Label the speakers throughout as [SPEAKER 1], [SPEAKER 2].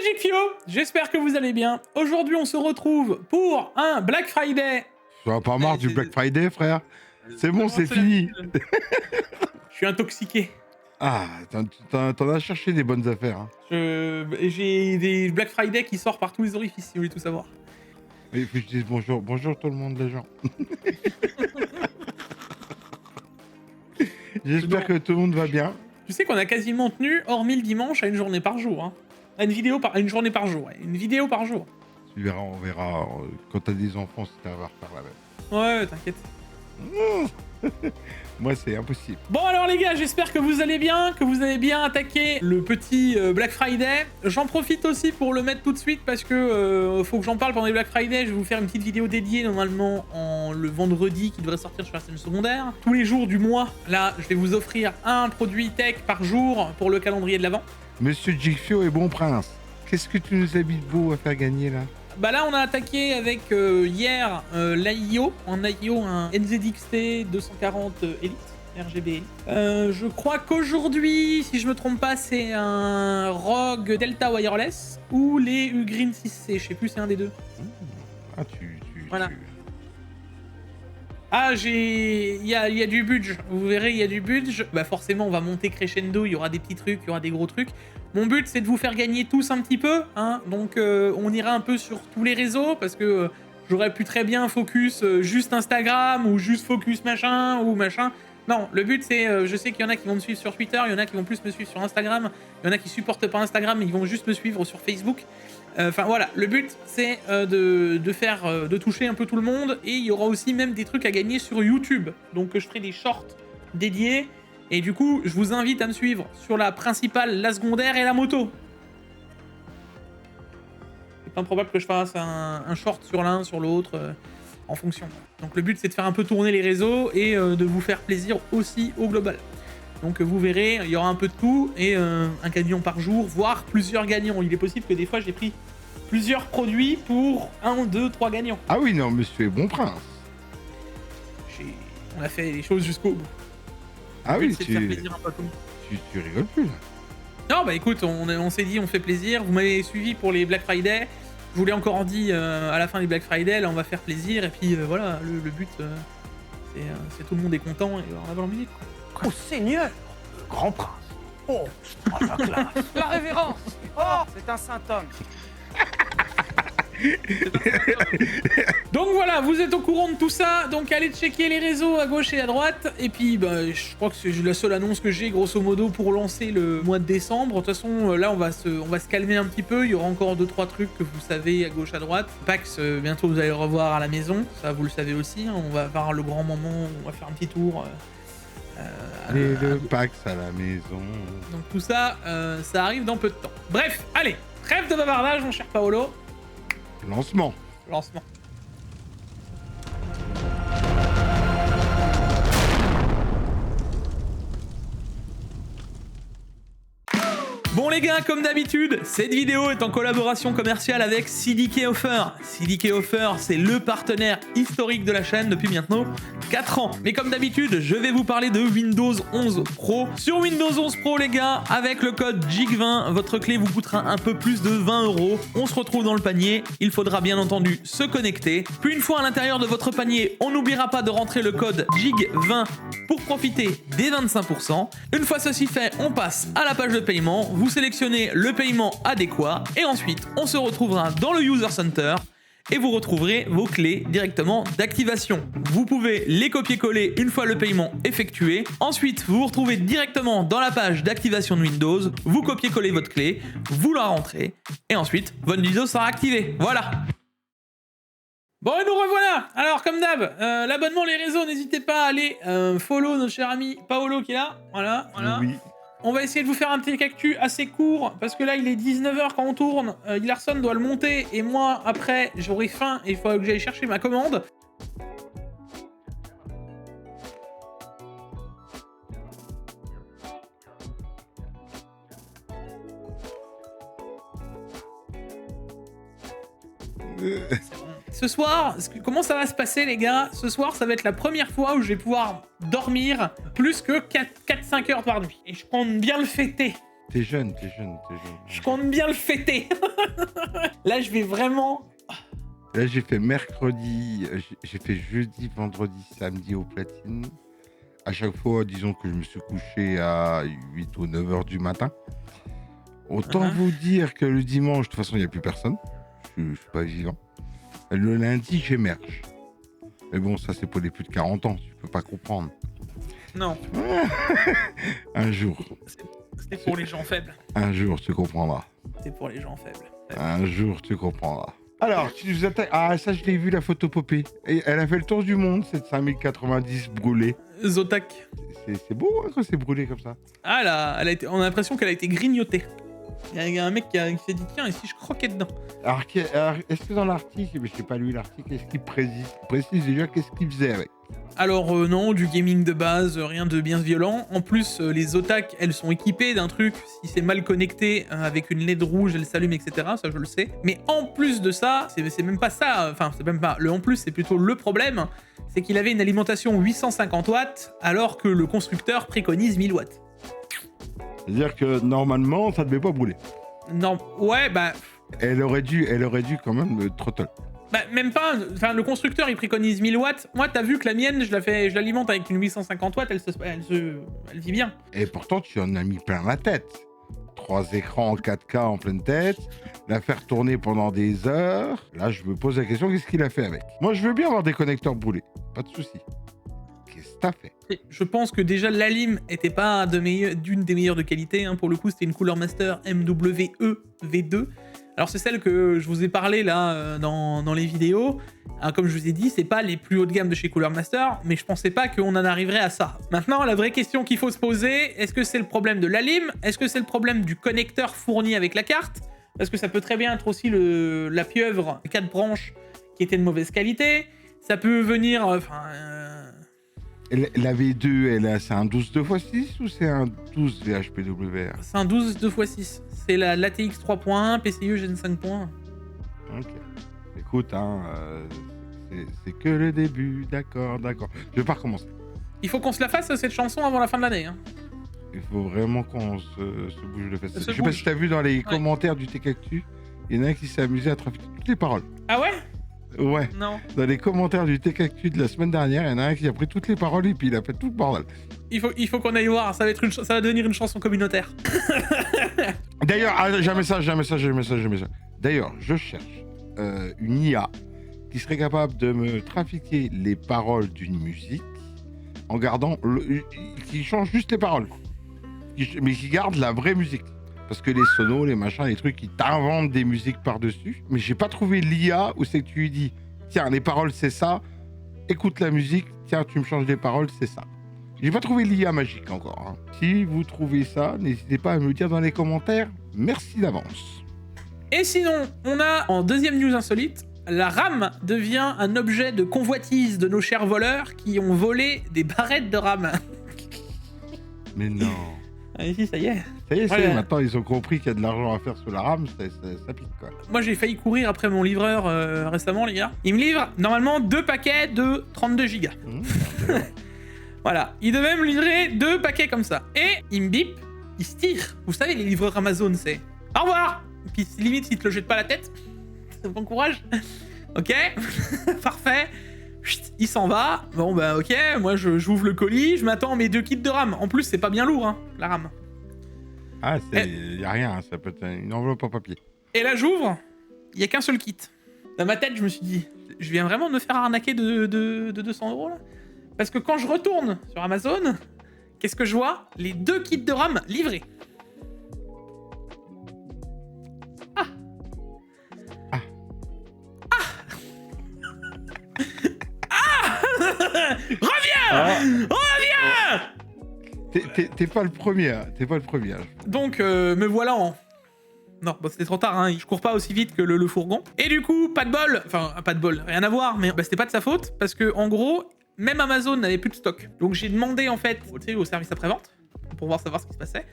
[SPEAKER 1] Jigfio, j'espère que vous allez bien. Aujourd'hui, on se retrouve pour un Black Friday.
[SPEAKER 2] Tu vas pas marre du Black Friday, frère? C'est bon, c'est fini.
[SPEAKER 1] Je suis intoxiqué.
[SPEAKER 2] Ah, t'en as cherché des bonnes affaires. Hein.
[SPEAKER 1] J'ai des Black Friday qui sortent par tous les orifices, si vous voulez tout savoir.
[SPEAKER 2] Il faut que je dise bonjour. Bonjour tout le monde, les gens. J'espère que tout le monde va bien.
[SPEAKER 1] Tu sais qu'on a quasiment tenu, hormis le dimanche, à une journée par jour. Hein. À une journée par jour, ouais. Une vidéo par jour.
[SPEAKER 2] Tu verras, on verra. Quand t'as des enfants, si t'arrives à refaire la même.
[SPEAKER 1] Ouais, t'inquiète.
[SPEAKER 2] Moi, c'est impossible.
[SPEAKER 1] Bon alors les gars, j'espère que vous allez bien, que vous avez bien attaqué le petit Black Friday. J'en profite aussi pour le mettre tout de suite parce que faut que j'en parle pendant les Black Friday. Je vais vous faire une petite vidéo dédiée normalement le vendredi qui devrait sortir sur la scène secondaire. Tous les jours du mois, là, je vais vous offrir un produit tech par jour pour le calendrier de l'Avent. Monsieur
[SPEAKER 2] Jigfio et Bon Prince, qu'est-ce que tu nous habites beau à faire gagner là?
[SPEAKER 1] Bah là on a attaqué avec hier l'AIO, un AIO, un NZXT 240 Elite, RGB Elite. Je crois qu'aujourd'hui, si je me trompe pas, c'est un ROG Delta Wireless ou les Ugreen 6C, je sais plus, c'est un des deux.
[SPEAKER 2] Ah
[SPEAKER 1] voilà. Ah, il y a du budget, vous verrez, il y a du budget. Bah forcément, on va monter crescendo, il y aura des petits trucs, il y aura des gros trucs. Mon but, c'est de vous faire gagner tous un petit peu, hein. Donc on ira un peu sur tous les réseaux, parce que j'aurais pu très bien focus juste Instagram, ou juste focus machin, ou machin. Non, le but, c'est, je sais qu'il y en a qui vont me suivre sur Twitter, il y en a qui vont plus me suivre sur Instagram, il y en a qui supportent pas Instagram, mais ils vont juste me suivre sur Facebook. Enfin voilà, le but c'est de toucher un peu tout le monde, et il y aura aussi même des trucs à gagner sur YouTube. Donc je ferai des shorts dédiés, et du coup je vous invite à me suivre sur la principale, la secondaire et la moto. C'est pas improbable que je fasse un short sur l'un, sur l'autre, en fonction. Donc le but c'est de faire un peu tourner les réseaux et de vous faire plaisir aussi au global. Donc vous verrez, il y aura un peu de tout, et un gagnant par jour, voire plusieurs gagnants. Il est possible que des fois j'ai pris plusieurs produits pour 1, 2, 3 gagnants.
[SPEAKER 2] Ah oui, non, monsieur Bon Prince.
[SPEAKER 1] On a fait les choses jusqu'au bout.
[SPEAKER 2] Ah oui,
[SPEAKER 1] c'est de faire plaisir un peu à tout le monde.
[SPEAKER 2] Tu rigoles plus là.
[SPEAKER 1] Non bah écoute, on s'est dit on fait plaisir, vous m'avez suivi pour les Black Friday. Je vous l'ai encore dit à la fin des Black Friday, là on va faire plaisir, et puis voilà, le but c'est tout le monde est content et on va la musique.
[SPEAKER 3] Oh Seigneur, le grand prince. Oh, la classe. La révérence. Oh, c'est un saint homme.
[SPEAKER 1] Donc voilà, vous êtes au courant de tout ça, donc allez checker les réseaux à gauche et à droite, et puis bah, je crois que c'est la seule annonce que j'ai grosso modo pour lancer le mois de décembre. De toute façon là on va se calmer un petit peu, il y aura encore 2-3 trucs que vous savez à gauche à droite. PAX, bientôt vous allez le revoir à la maison, ça vous le savez aussi, hein. On va avoir le grand moment, on va faire un petit tour.
[SPEAKER 2] Le PAX à la maison.
[SPEAKER 1] Donc tout ça, ça arrive dans peu de temps. Bref, allez, trêve de bavardage mon cher Paolo.
[SPEAKER 2] Lancement.
[SPEAKER 1] Lancement. Bon les gars, comme d'habitude, cette vidéo est en collaboration commerciale avec CDK Offer. CDK Offer, c'est le partenaire historique de la chaîne depuis maintenant 4 ans. Mais comme d'habitude, je vais vous parler de Windows 11 Pro. Sur Windows 11 Pro les gars, avec le code JIG20, votre clé vous coûtera un peu plus de 20 €. On se retrouve dans le panier, il faudra bien entendu se connecter. Puis une fois à l'intérieur de votre panier, on n'oubliera pas de rentrer le code JIG20 pour profiter des 25%. Une fois ceci fait, on passe à la page de paiement. Vous sélectionnez le paiement adéquat et ensuite on se retrouvera dans le User Center et vous retrouverez vos clés directement d'activation. Vous pouvez les copier-coller une fois le paiement effectué. Ensuite, vous vous retrouvez directement dans la page d'activation de Windows, vous copiez-collez votre clé, vous la rentrez et ensuite votre Windows sera activé. Voilà. Bon et nous revoilà. Alors comme d'hab, l'abonnement, les réseaux, n'hésitez pas à aller follow notre cher ami Paolo qui est là. Voilà.
[SPEAKER 2] Oui.
[SPEAKER 1] On va essayer de vous faire un petit cactus assez court, parce que là il est 19 h quand on tourne, Ilarson doit le monter, et moi après j'aurai faim et il faut que j'aille chercher ma commande. Ce soir, comment ça va se passer les gars? Ce soir, ça va être la première fois où je vais pouvoir dormir plus que 4-5 heures par nuit. Et je compte bien le fêter.
[SPEAKER 2] T'es jeune.
[SPEAKER 1] Je compte bien le fêter. Là, je vais vraiment...
[SPEAKER 2] Là, j'ai fait mercredi, j'ai fait jeudi, vendredi, samedi au platine. À chaque fois, disons que je me suis couché à 8 ou 9 heures du matin. Autant vous dire que le dimanche, de toute façon, il n'y a plus personne. Je suis pas vivant. Le lundi, j'émerge. Mais bon, ça, c'est pour les plus de 40 ans. Tu peux pas comprendre.
[SPEAKER 1] Non.
[SPEAKER 2] Un jour.
[SPEAKER 1] C'est pour les gens faibles.
[SPEAKER 2] Un jour, tu comprendras.
[SPEAKER 1] C'est pour les gens faibles.
[SPEAKER 2] Un jour, tu comprendras. Alors, tu nous attaques... Ah, ça, je l'ai vu, la photopopée. Et elle a fait le tour du monde, cette 5090 brûlée.
[SPEAKER 1] Zotac.
[SPEAKER 2] C'est beau hein, quand c'est brûlé comme ça.
[SPEAKER 1] Ah là, on a l'impression qu'elle a été grignotée. Il y a un mec qui s'est dit, tiens, et si je croquais dedans?
[SPEAKER 2] Alors, est-ce que dans l'article, mais je sais pas lu l'article, est-ce qu'il précise déjà qu'est-ce qu'il faisait avec?
[SPEAKER 1] Alors non, du gaming de base, rien de bien violent. En plus, les Zotac, elles sont équipées d'un truc, si c'est mal connecté, avec une LED rouge, elle s'allume, etc. Ça, je le sais. Mais en plus de ça, c'est même pas ça, enfin, c'est même pas... Le en plus, c'est plutôt le problème, c'est qu'il avait une alimentation 850 watts, alors que le constructeur préconise 1000 watts.
[SPEAKER 2] C'est-à-dire que normalement, ça devait pas brûler.
[SPEAKER 1] Non, ouais, bah...
[SPEAKER 2] Elle aurait dû quand même le throttle.
[SPEAKER 1] Bah, même pas. Enfin, le constructeur, il préconise 1000 watts. Moi, t'as vu que la mienne, je l'alimente avec une 850 watts, elle vit bien.
[SPEAKER 2] Et pourtant, tu en as mis plein la tête. 3 écrans en 4K en pleine tête, la faire tourner pendant des heures. Là, je me pose la question, qu'est-ce qu'il a fait avec? Moi, je veux bien avoir des connecteurs brûlés. Pas de souci. Qu'est-ce que t'as fait?
[SPEAKER 1] Je pense que déjà, l'alim était pas d'une des meilleures de qualité. Hein. Pour le coup, c'était une Cooler Master MWE V2. Alors c'est celle que je vous ai parlé là dans les vidéos. Alors, comme je vous ai dit, c'est pas les plus hauts de gamme de chez Cooler Master, mais je pensais pas qu'on en arriverait à ça. Maintenant, la vraie question qu'il faut se poser, est-ce que c'est le problème de l'alim? Est-ce que c'est le problème du connecteur fourni avec la carte? Parce que ça peut très bien être aussi la pieuvre 4 branches qui était de mauvaise qualité. Ça peut venir...
[SPEAKER 2] La V2, c'est un 12 2x6 ou c'est un 12 VHPWR?
[SPEAKER 1] C'est un 12 2x6. C'est la l'ATX 3.1, PCIe Gen 5.1.
[SPEAKER 2] Ok. Écoute, c'est que le début, d'accord. Je vais pas recommencer.
[SPEAKER 1] Il faut qu'on se la fasse, cette chanson, avant la fin de l'année. Hein.
[SPEAKER 2] Il faut vraiment qu'on se bouge les fesses.
[SPEAKER 1] Se
[SPEAKER 2] Je sais pas si t'as vu dans les commentaires du Tech-Actu, il y en a un qui s'est amusé à trafiquer toutes les paroles.
[SPEAKER 1] Ah ouais?
[SPEAKER 2] Ouais.
[SPEAKER 1] Non.
[SPEAKER 2] Dans les commentaires du Tech-Actu de la semaine dernière, il y en a un qui a pris toutes les paroles et puis il a fait tout le bordel.
[SPEAKER 1] Il faut qu'on aille voir, ça va devenir une chanson communautaire.
[SPEAKER 2] D'ailleurs, jamais ça. D'ailleurs, je cherche une IA qui serait capable de me trafiquer les paroles d'une musique en gardant... qui change juste les paroles. Mais qui garde la vraie musique. Parce que les sonos, les machins, les trucs, ils t'inventent des musiques par-dessus. Mais j'ai pas trouvé l'IA où c'est que tu lui dis « Tiens, les paroles, c'est ça. Écoute la musique. Tiens, tu me changes les paroles, c'est ça. » J'ai pas trouvé l'IA magique encore. Hein. Si vous trouvez ça, n'hésitez pas à me le dire dans les commentaires. Merci d'avance.
[SPEAKER 1] Et sinon, on a, en deuxième news insolite, la RAM devient un objet de convoitise de nos chers voleurs qui ont volé des barrettes de RAM.
[SPEAKER 2] Mais non.
[SPEAKER 1] Ah, ici, ça y est.
[SPEAKER 2] Ça y est, maintenant ils ont compris qu'il y a de l'argent à faire sur la RAM, ça pique quoi.
[SPEAKER 1] Moi j'ai failli courir après mon livreur récemment, les gars. Il me livre normalement 2 paquets de 32 gigas. Voilà, il devait me livrer 2 paquets comme ça. Et il me bip, il se tire. Vous savez, les livreurs Amazon, c'est au revoir. Puis limite, s'il te le jette pas la tête. Bon courage. Ok, parfait. Chut, il s'en va. Bon bah ok, moi j'ouvre le colis, je m'attends mes 2 kits de RAM. En plus, c'est pas bien lourd, hein, la RAM.
[SPEAKER 2] Ah, y a rien, ça peut être une enveloppe en papier.
[SPEAKER 1] Et là, j'ouvre, il y a qu'un seul kit. Dans ma tête, je me suis dit, je viens vraiment de me faire arnaquer de 200 € là. Parce que quand je retourne sur Amazon, qu'est-ce que je vois? Les 2 kits de RAM livrés. Ah.
[SPEAKER 2] Ah.
[SPEAKER 1] Ah. Ah. Reviens. Reviens.
[SPEAKER 2] T'es pas le premier, t'es pas le premier.
[SPEAKER 1] Donc, me voilà en... Non, bah c'était trop tard, hein. Je cours pas aussi vite que le fourgon. Et du coup, pas de bol. Enfin, pas de bol, rien à voir, mais bah, c'était pas de sa faute, parce que en gros, même Amazon n'avait plus de stock. Donc j'ai demandé en fait au service après-vente, pour savoir ce qui se passait.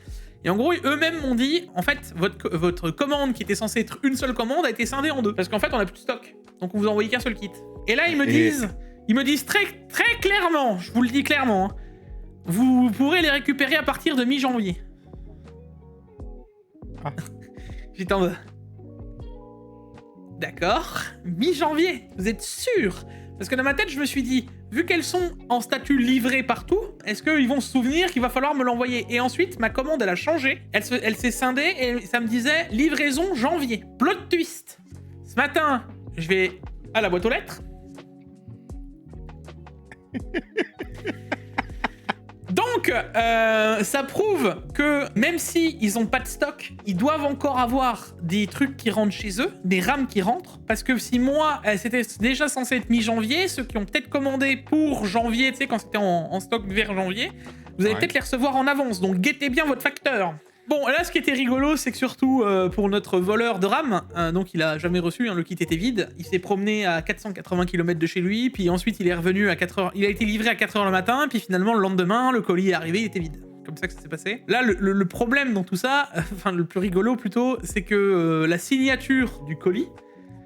[SPEAKER 1] Et en gros, eux-mêmes m'ont dit, en fait, votre commande qui était censée être une seule commande a été scindée en 2. Parce qu'en fait, on a plus de stock. Donc on vous envoyait qu'un seul kit. Et là, ils me disent très, très clairement, je vous le dis clairement, hein, vous pourrez les récupérer à partir de mi-janvier. J'étais en mode... D'accord, mi-janvier, vous êtes sûr? Parce que dans ma tête, je me suis dit, vu qu'elles sont en statut livré partout, est-ce qu'ils vont se souvenir qu'il va falloir me l'envoyer? Et ensuite, ma commande, elle a changé. Elle s'est scindée et ça me disait livraison janvier. Plot twist. Ce matin, je vais à la boîte aux lettres. Donc, ça prouve que même si ils ont pas de stock, ils doivent encore avoir des trucs qui rentrent chez eux, des rames qui rentrent. Parce que si moi, c'était déjà censé être mi-janvier, ceux qui ont peut-être commandé pour janvier, tu sais, quand c'était en stock vers janvier, vous allez peut-être les recevoir en avance. Donc, guettez bien votre facteur. Bon, là, ce qui était rigolo, c'est que surtout pour notre voleur de RAM, donc il a jamais reçu, le kit était vide, il s'est promené à 480 km de chez lui, puis ensuite il est revenu à 4h, il a été livré à 4h le matin, puis finalement le lendemain, le colis est arrivé, il était vide. Comme ça que ça s'est passé. Là, le problème dans tout ça, enfin le plus rigolo plutôt, c'est que la signature du colis,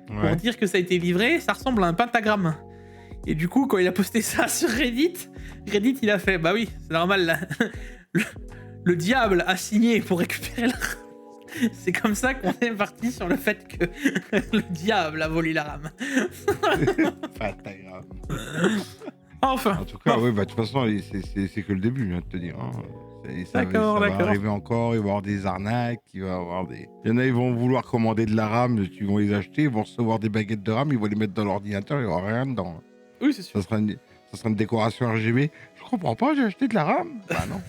[SPEAKER 1] pour dire que ça a été livré, ça ressemble à un pentagramme. Et du coup, quand il a posté ça sur Reddit, il a fait, bah oui, c'est normal, là. Le diable a signé pour récupérer la rame. C'est comme ça qu'on est parti sur le fait que le diable a volé la rame.
[SPEAKER 2] Pentagramme.
[SPEAKER 1] Enfin.
[SPEAKER 2] En tout cas, oui, bah de toute façon, c'est que le début, je viens de te dire. Hein.
[SPEAKER 1] D'accord.
[SPEAKER 2] Va arriver encore, il va y avoir des arnaques, il va y avoir des... Il y en a, ils vont vouloir commander de la RAM, ils vont les acheter, ils vont recevoir des baguettes de RAM, ils vont les mettre dans l'ordinateur, il n'y aura rien dedans.
[SPEAKER 1] Oui, c'est sûr.
[SPEAKER 2] Ça sera une décoration RGB. Je comprends pas, j'ai acheté de la RAM. Bah non.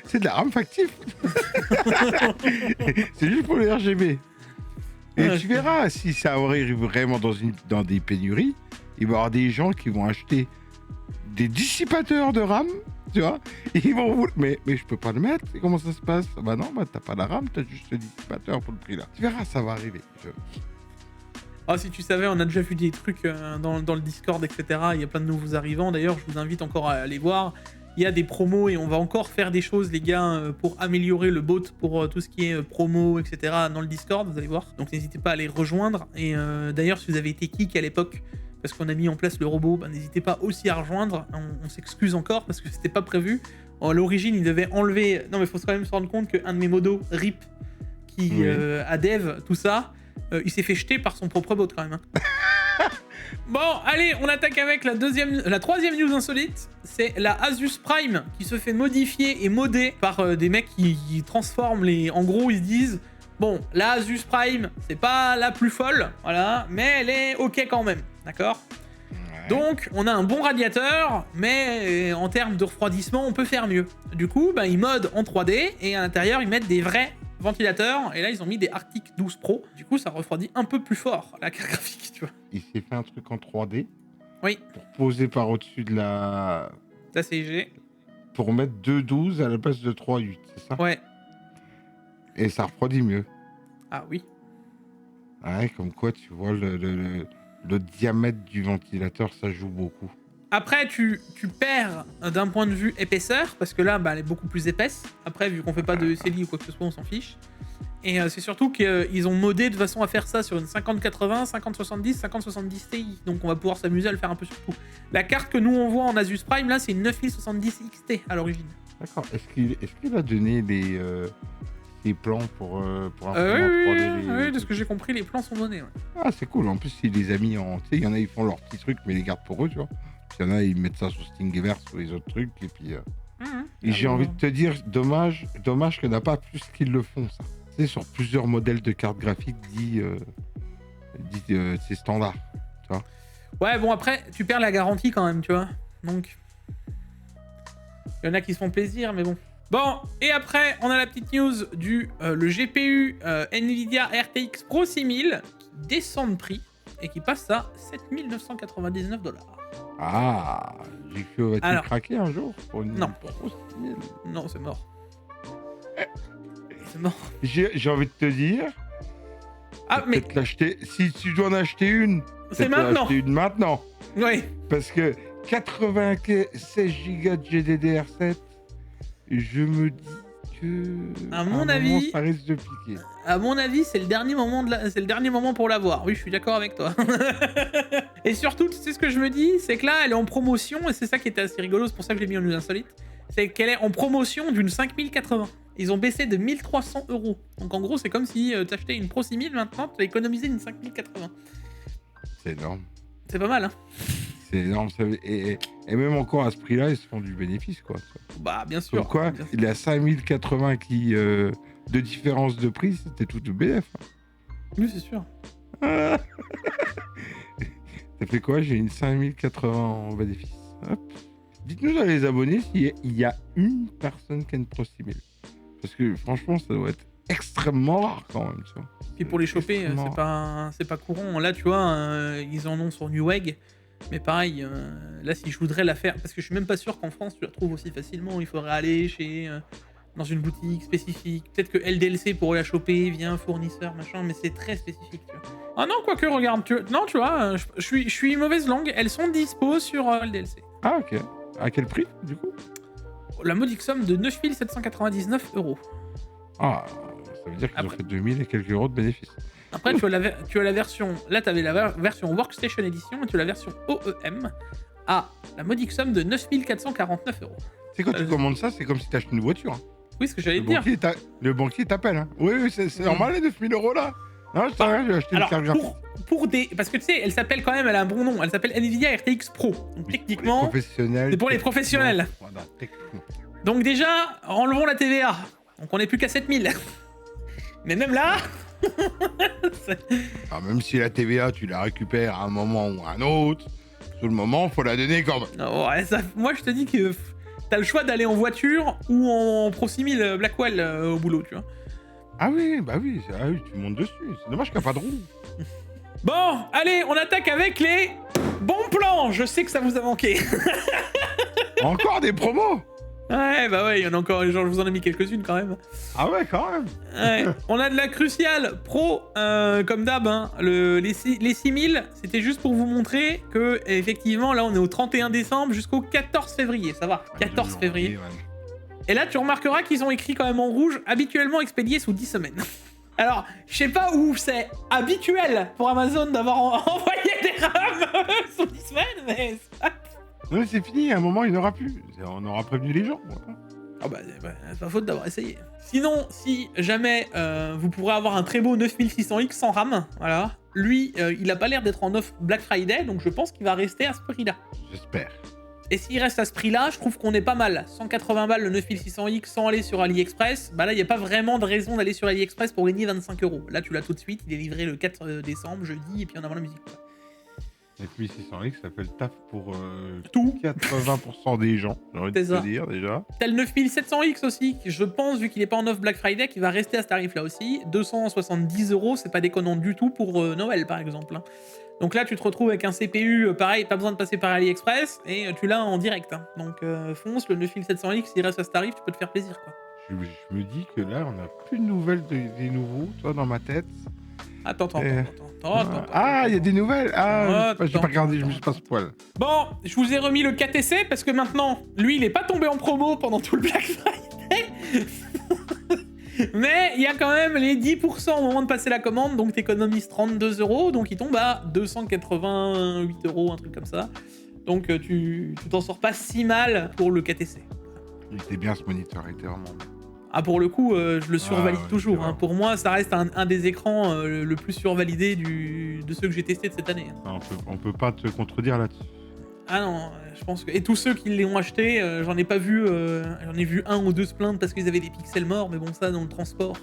[SPEAKER 2] C'est de la RAM factif. C'est juste pour le RGB. Et tu verras, si ça arrive vraiment dans des pénuries, il va y avoir des gens qui vont acheter des dissipateurs de RAM, tu vois. Et ils vont vous... mais je peux pas le mettre. Et comment ça se passe? Bah non, bah t'as pas la RAM, t'as juste le dissipateur pour le prix là. Tu verras, ça va arriver.
[SPEAKER 1] Ah, si tu savais, on a déjà vu des trucs dans le Discord, etc. Il y a plein de nouveaux arrivants. D'ailleurs, je vous invite encore à aller voir. Il y a des promos et on va encore faire des choses, les gars, pour améliorer le bot, pour tout ce qui est promo, etc. dans le Discord, vous allez voir. Donc n'hésitez pas à les rejoindre. Et d'ailleurs, si vous avez été kick à l'époque, parce qu'on a mis en place le robot, bah, n'hésitez pas aussi à rejoindre. On s'excuse encore parce que c'était pas prévu. À l'origine, il devait enlever... Non, mais il faut quand même se rendre compte qu'un de mes modos, RIP, qui a dev, tout ça, il s'est fait jeter par son propre bot quand même. Hein. Bon, allez, on attaque avec la troisième news insolite. C'est la Asus Prime qui se fait modifier et modder par des mecs qui transforment les... En gros, ils se disent, bon, la Asus Prime, c'est pas la plus folle, voilà, mais elle est ok quand même, d'accord? Donc, on a un bon radiateur, mais en termes de refroidissement, on peut faire mieux. Du coup, bah, ils modent en 3D et à l'intérieur, ils mettent des vrais ventilateurs. Et là, ils ont mis des Arctic 12 Pro. Du coup, ça refroidit un peu plus fort la carte graphique, tu vois.
[SPEAKER 2] Il s'est fait un truc en 3D.
[SPEAKER 1] Oui.
[SPEAKER 2] Pour poser par au-dessus de la
[SPEAKER 1] CIG.
[SPEAKER 2] Pour mettre 2.12 à la place de 3.8, c'est ça?
[SPEAKER 1] Ouais.
[SPEAKER 2] Et ça refroidit mieux.
[SPEAKER 1] Ah oui.
[SPEAKER 2] Ouais, comme quoi, tu vois, le diamètre du ventilateur, ça joue beaucoup.
[SPEAKER 1] Après, tu perds d'un point de vue épaisseur, parce que là, bah, elle est beaucoup plus épaisse. Après, vu qu'on fait pas de CLI ou quoi que ce soit, on s'en fiche. Et c'est surtout qu'ils ont modé de façon à faire ça sur une 5080, 5070, 5070 Ti. Donc on va pouvoir s'amuser à le faire un peu sur tout. La carte que nous on voit en Asus Prime, là, c'est une 9070 XT à l'origine.
[SPEAKER 2] D'accord. Est-ce qu'il a donné des plans pour
[SPEAKER 1] oui, de ce que j'ai compris, les plans sont donnés. Ouais.
[SPEAKER 2] Ah, c'est cool. En plus, il les a mis en... Tu sais, il y en a, ils font leurs petits trucs, mais ils les gardent pour eux, tu vois. Il y en a, ils mettent ça sur Thingiverse ou les autres trucs, et puis... Et j'ai envie de te dire, dommage qu'il n'y en a pas plus qu'ils le font, ça. Tu sais, sur plusieurs modèles de cartes graphiques c'est standard, tu vois. Ouais,
[SPEAKER 1] bon, après, tu perds la garantie quand même, tu vois. Donc... Il y en a qui se font plaisir, mais bon. Bon, et après, on a la petite news du le GPU Nvidia RTX Pro 6000 qui descend de prix et qui passe à 7 999 $.
[SPEAKER 2] Ah, GQ va-t-il craquer un jour pour une
[SPEAKER 1] Non.
[SPEAKER 2] Pro 6000 ?
[SPEAKER 1] Non, c'est mort. C'est mort.
[SPEAKER 2] J'ai envie de te dire...
[SPEAKER 1] Ah, mais...
[SPEAKER 2] l'acheter. Si tu dois en acheter une,
[SPEAKER 1] c'est maintenant.
[SPEAKER 2] Acheter une maintenant.
[SPEAKER 1] Oui.
[SPEAKER 2] Parce que 96 Go de GDDR7, je me dis que...
[SPEAKER 1] À mon avis,
[SPEAKER 2] ça risque de piquer.
[SPEAKER 1] À mon avis, c'est le dernier moment pour l'avoir. Oui, je suis d'accord avec toi. Et surtout, tu sais ce que je me dis, c'est que là, elle est en promotion, et c'est ça qui était assez rigolo, c'est pour ça que je l'ai mis en news insolite, c'est qu'elle est en promotion d'une 5080. ils ont baissé de 1300 €. Donc en gros, c'est comme si t'achetais une Pro 6000 maintenant, tu as économisé une 5080.
[SPEAKER 2] C'est énorme.
[SPEAKER 1] C'est pas mal, hein.
[SPEAKER 2] C'est énorme. Et même encore à ce prix-là, ils se font du bénéfice, quoi.
[SPEAKER 1] Bah, bien sûr.
[SPEAKER 2] Comme quoi,
[SPEAKER 1] bien sûr.
[SPEAKER 2] il y a 5080 de différence de prix, c'était tout le BF.
[SPEAKER 1] Oui, c'est sûr.
[SPEAKER 2] Ça fait quoi? J'ai une 5080 en bénéfice. Hop. Dites-nous dans les abonnés s'il y a une personne qui a une Pro 6000. Parce que franchement, ça doit être extrêmement rare quand même. Tu vois.
[SPEAKER 1] Puis pour les choper, c'est pas courant. Là, tu vois, ils en ont sur Newegg. Mais pareil, là, si je voudrais la faire, parce que je suis même pas sûr qu'en France, tu la trouves aussi facilement. Il faudrait aller chez dans une boutique spécifique. Peut-être que LDLC pour la choper via un fournisseur, machin, mais c'est très spécifique, tu vois. Ah non, quoique, regarde, non, tu vois, je suis mauvaise langue. Elles sont dispo sur LDLC.
[SPEAKER 2] Ah, ok. À quel prix, du coup?
[SPEAKER 1] La modique somme de 9799 €.
[SPEAKER 2] Ah, ça veut dire qu'ils ont fait 2000 et quelques euros de bénéfice.
[SPEAKER 1] Après, tu as la version... Là, tu avais la version Workstation Edition et tu as la version OEM à la modique somme de 9449 €.
[SPEAKER 2] C'est quand tu commandes ça, c'est comme si tu achètes une voiture. Hein.
[SPEAKER 1] Oui, ce que j'allais te dire.
[SPEAKER 2] Le banquier t'appelle. Hein. Oui, c'est normal, les 9000 € là. Non, je sais rien, j'ai acheté une carte graphique.
[SPEAKER 1] Pour des... Parce que tu sais, elle s'appelle quand même, elle a un bon nom. Elle s'appelle Nvidia RTX Pro. Donc techniquement, c'est pour les professionnels.
[SPEAKER 2] Voilà, techniquement.
[SPEAKER 1] Donc déjà, enlevons la TVA. Donc on n'est plus qu'à 7000. Mais même là...
[SPEAKER 2] Même si la TVA, tu la récupères à un moment ou à un autre, sur le moment, faut la donner quand même.
[SPEAKER 1] Ouais, moi, je te dis que t'as le choix d'aller en voiture ou en Pro 6000 Blackwell au boulot, tu vois.
[SPEAKER 2] Ah oui, tu montes dessus. C'est dommage qu'il n'y a pas de roue.
[SPEAKER 1] Bon, allez, on attaque avec les bons plans. Je sais que ça vous a manqué.
[SPEAKER 2] Encore des promos?
[SPEAKER 1] Ouais, bah ouais, il y en a encore, genre, je vous en ai mis quelques-unes quand même.
[SPEAKER 2] Ah ouais, quand même.
[SPEAKER 1] Ouais. On a de la Crucial Pro, comme d'hab, hein. Les 6000, c'était juste pour vous montrer que, effectivement, là, on est au 31 décembre jusqu'au 14 février, ça va, 14 février.
[SPEAKER 2] Ouais.
[SPEAKER 1] Et là, tu remarqueras qu'ils ont écrit quand même en rouge, habituellement expédié sous 10 semaines. Alors, je sais pas où c'est habituel pour Amazon d'avoir envoyé des RAM sous 10 semaines, mais...
[SPEAKER 2] Non, mais c'est fini, à un moment, il n'y en aura plus. On aura prévenu les gens. Voilà.
[SPEAKER 1] Ah bah, c'est pas faute d'avoir essayé. Sinon, si jamais vous pourrez avoir un très beau 9600X sans RAM, voilà, lui, il a pas l'air d'être en offre Black Friday, donc je pense qu'il va rester à ce prix-là.
[SPEAKER 2] J'espère.
[SPEAKER 1] Et s'il reste à ce prix-là, je trouve qu'on est pas mal. 180 balles le 9600X sans aller sur AliExpress, bah là, il n'y a pas vraiment de raison d'aller sur AliExpress pour gagner 25 €. Là, tu l'as tout de suite, il est livré le 4 décembre, jeudi, et puis en avant la musique.
[SPEAKER 2] Avec 1600X, ça fait le taf pour
[SPEAKER 1] tout
[SPEAKER 2] 80% des gens, j'ai envie de te dire déjà.
[SPEAKER 1] T'as le 9700X aussi, qui, je pense, vu qu'il est pas en offre Black Friday, qui va rester à ce tarif-là aussi. 270 €, c'est pas déconnant du tout pour Noël, par exemple. Hein. Donc là, tu te retrouves avec un CPU, pareil, pas besoin de passer par AliExpress, et tu l'as en direct. Hein. Donc fonce, le 9700X, s'il reste à ce tarif, tu peux te faire plaisir, quoi.
[SPEAKER 2] Je me dis que là, on n'a plus de nouvelles des nouveaux, toi, dans ma tête.
[SPEAKER 1] Attends.
[SPEAKER 2] Ah, il y a des nouvelles. Ah, j'ai pas regardé, je me suis pas spoil.
[SPEAKER 1] Bon, je vous ai remis le 4TC parce que maintenant, lui, il est pas tombé en promo pendant tout le Black Friday. Mais il y a quand même les 10% au moment de passer la commande, donc t'économises 32 €, donc il tombe à 288 €, un truc comme ça. Donc tu t'en sors pas si mal pour le 4TC.
[SPEAKER 2] Il était bien ce moniteur, il était vraiment bien.
[SPEAKER 1] Ah, pour le coup, je le survalide toujours. Hein. Pour moi, ça reste un des écrans le plus survalidé de ceux que j'ai testés de cette année.
[SPEAKER 2] Hein. On peut pas te contredire là-dessus.
[SPEAKER 1] Ah non, je pense que... Et tous ceux qui l'ont acheté, j'en ai pas vu... j'en ai vu un ou deux se plaindre parce qu'ils avaient des pixels morts, mais bon, ça, dans le transport,